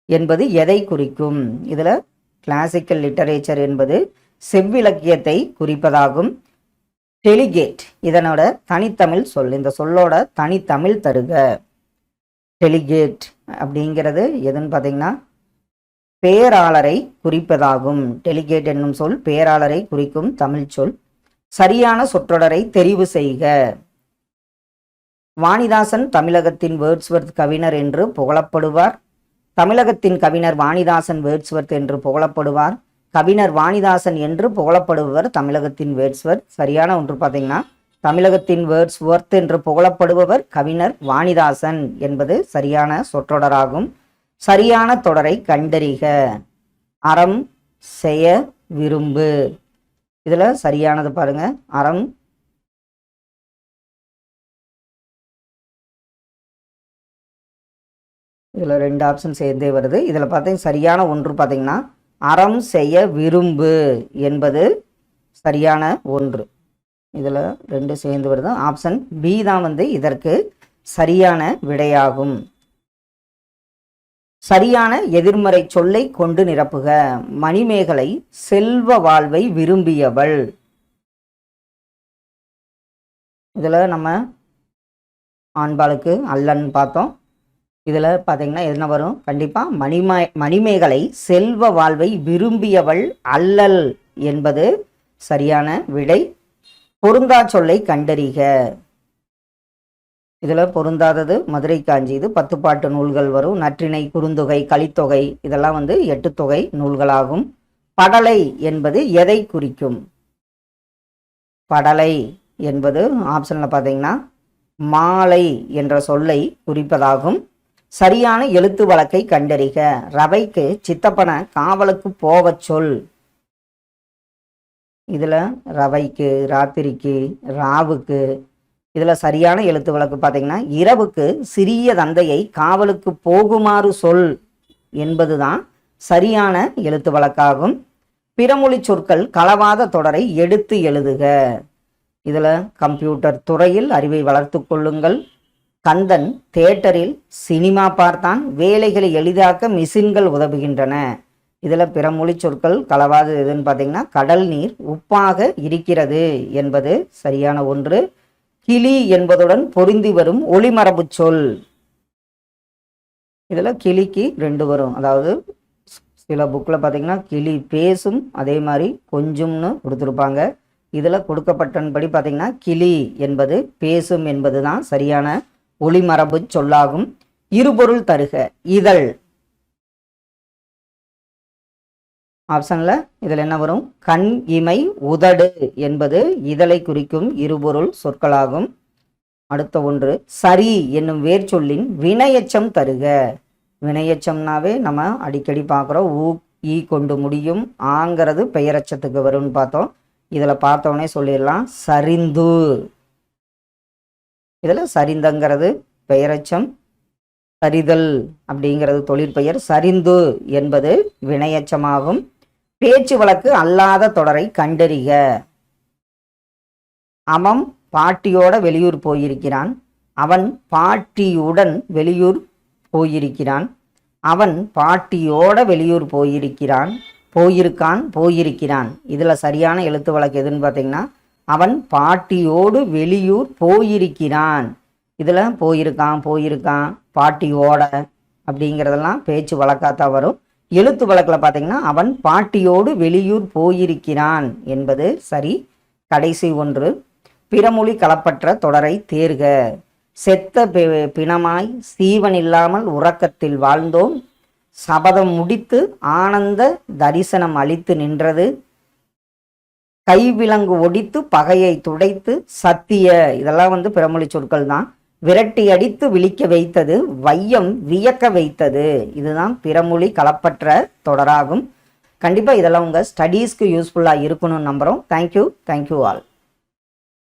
என்பது எதை குறிக்கும்? இதில் கிளாசிக்கல் லிட்டரேச்சர் என்பது செவ்விலக்கியத்தை குறிப்பதாகும். டெலிகேட் இதனோட தனித்தமிழ் சொல். இந்த சொல்லோட தனித்தமிழ் தருக. டெலிகேட் அப்படிங்கிறது எதுன்னு பார்த்தீங்கன்னா பேராளரை குறிப்பதாகும். டெலிகேட் என்னும் சொல் பேராளரை குறிக்கும் தமிழ் சொல். சரியான சொற்றொடரை தெரிவு செய்க. வாணிதாசன் தமிழகத்தின் வேர்ட்ஸ்வர்த் கவிஞர் என்று புகழப்படுவார். தமிழகத்தின் கவிஞர் வாணிதாசன் வேர்ட்ஸ்வர்த் என்று புகழப்படுவார். கவிஞர் வாணிதாசன் என்று புகழப்படுபவர் தமிழகத்தின் வேர்ட்ஸ்வர்த். சரியான ஒன்று பார்த்தீங்கன்னா தமிழகத்தின் வேர்ட்ஸ்வர்த் என்று புகழப்படுபவர் கவிஞர் வாணிதாசன் என்பது சரியான சொற்றொடராகும். சரியான தொடரை கண்டறிக. அறம் செய்ய விரும்பு. இதில் சரியானது பாருங்க. அறம் இதில் 2 ஆப்ஷன் சேர்ந்தே வருது. இதில் பார்த்தீங்கன்னா சரியான ஒன்று பார்த்தீங்கன்னா அறம் செய்ய விரும்பு என்பது சரியான ஒன்று. இதில் 2 சேர்ந்து வருது. ஆப்ஷன் பி தான் வந்து இதற்கு சரியான விடையாகும். சரியான எதிர்மறை சொல்லை கொண்டு நிரப்புக. மணிமேகலை செல்வ வாழ்வை விரும்பியவள். இதில் நம்ம ஆண்பாளுக்கு அல்லன்னு பார்த்தோம். இதில் பார்த்தீங்கன்னா என்ன வரும்? கண்டிப்பாக மணிமேகலை செல்வ வாழ்வை விரும்பியவள் அல்லல் என்பது சரியான விடை. பொருந்தா சொல்லை கண்டறிக. இதில் பொருந்தாதது மதுரை காஞ்சி. இது 10 பாட்டு நூல்கள் வரும். நற்றிணை, குறுந்தொகை, கலித்தொகை இதெல்லாம் வந்து 8 தொகை நூல்களாகும். படலை என்பது எதை குறிக்கும்? படலை என்பது ஆப்ஷனில் பார்த்தீங்கன்னா மாலை என்ற சொல்லை குறிப்பதாகும். சரியான எழுத்து வழக்கை கண்டறிக. ரவைக்கு சித்தப்பன காவலுக்கு போகச் சொல். இதில் ரவைக்கு, ராத்திரிக்கு, ராவுக்கு இதில் சரியான எழுத்து வழக்கு பார்த்தீங்கன்னா இரவுக்கு சிறிய தந்தையை காவலுக்கு போகுமாறு சொல் என்பது தான் சரியான எழுத்து வழக்காகும். பிறமொழி சொற்கள் களவாத தொடரை எடுத்து எழுதுக. இதில் கம்ப்யூட்டர் துறையில் அறிவை வளர்த்து கொள்ளுங்கள். கந்தன் தியேட்டரில் சினிமா பார்த்தான். வேலைகளை எளிதாக்க மிஷின்கள் உதவுகின்றன. இதில் பிறமொழி சொற்கள் களவாத எதுன்னு பார்த்தீங்கன்னா கடல் நீர் உப்பாக இருக்கிறது என்பது சரியான ஒன்று. கிளி என்பதுடன் பொருந்தி வரும் ஒளிமரபு சொல். இதில் கிளிக்கு 2 வரும். அதாவது சில புக்கில் பார்த்தீங்கன்னா கிளி பேசும், அதே மாதிரி கொஞ்சம்னு கொடுத்துருப்பாங்க. இதில் கொடுக்கப்பட்டபடி பார்த்தீங்கன்னா கிளி என்பது பேசும் என்பது தான் சரியான ஒளிமரபு சொல்லாகும். இருபொருள் தருக. இதழ் ஆப்ஷனில் இதில் என்ன வரும்? கண், இமை, உதடு என்பது இதழை குறிக்கும் இருபொருள் சொற்களாகும். அடுத்த ஒன்று சரி என்னும் வேர்ச்சொல்லின் வினையெச்சம் தருக. வினையெச்சம்னாவே நம்ம அடிக்கடி பார்க்குறோம். ஈ கொண்டு முடியும். ஆங்கிறது பெயரச்சத்துக்கு வரும்னு பார்த்தோம். இதில் பார்த்தோன்னே சொல்லிடலாம் சரிந்து. இதில் சரிந்தங்கிறது பெயரச்சம், சரிதல் அப்படிங்கிறது தொழிற்பெயர், சரிந்து என்பது வினையச்சமாகும். பேச்சு வழக்கு அல்லாத தொடரை கண்டறிக. அவன் பாட்டியோட வெளியூர் போயிருக்கிறான். அவன் பாட்டியுடன் வெளியூர் போயிருக்கிறான். அவன் பாட்டியோட வெளியூர் போயிருக்கிறான். இதில் சரியான எழுத்து வழக்கு எதுன்னு பார்த்தீங்கன்னா அவன் பாட்டியோடு வெளியூர் போயிருக்கிறான். இதில் போயிருக்கான் பாட்டியோட அப்படிங்கிறதெல்லாம் பேச்சு வழக்காத்தான் வரும். எழுத்து வழக்கில் பார்த்தீங்கன்னா அவன் பாட்டியோடு வெளியூர் போயிருக்கிறான் என்பது சரி. கடைசி ஒன்று, பிறமொழி கலப்பற்ற தொடரை தேர்க. செத்த பிணமாய் சீவன் இல்லாமல் உறக்கத்தில் வாழ்ந்தோம், சபதம் முடித்து ஆனந்த தரிசனம் அளித்து நின்றது, கைவிலங்கு ஒடித்து பகையை துடைத்து சத்திய. இதெல்லாம் பிறமொழி சொற்கள் தான். விரட்டி அடித்து விழிக்க வைத்தது, வையம் வியக்க வைத்தது. இதுதான் பிறமொழி கலப்பற்ற தொடராகும். கண்டிப்பாக இதெல்லாம் உங்கள் ஸ்டடீஸ்க்கு யூஸ்ஃபுல்லாக இருக்கணும்னு நம்புகிறோம். Thank you all.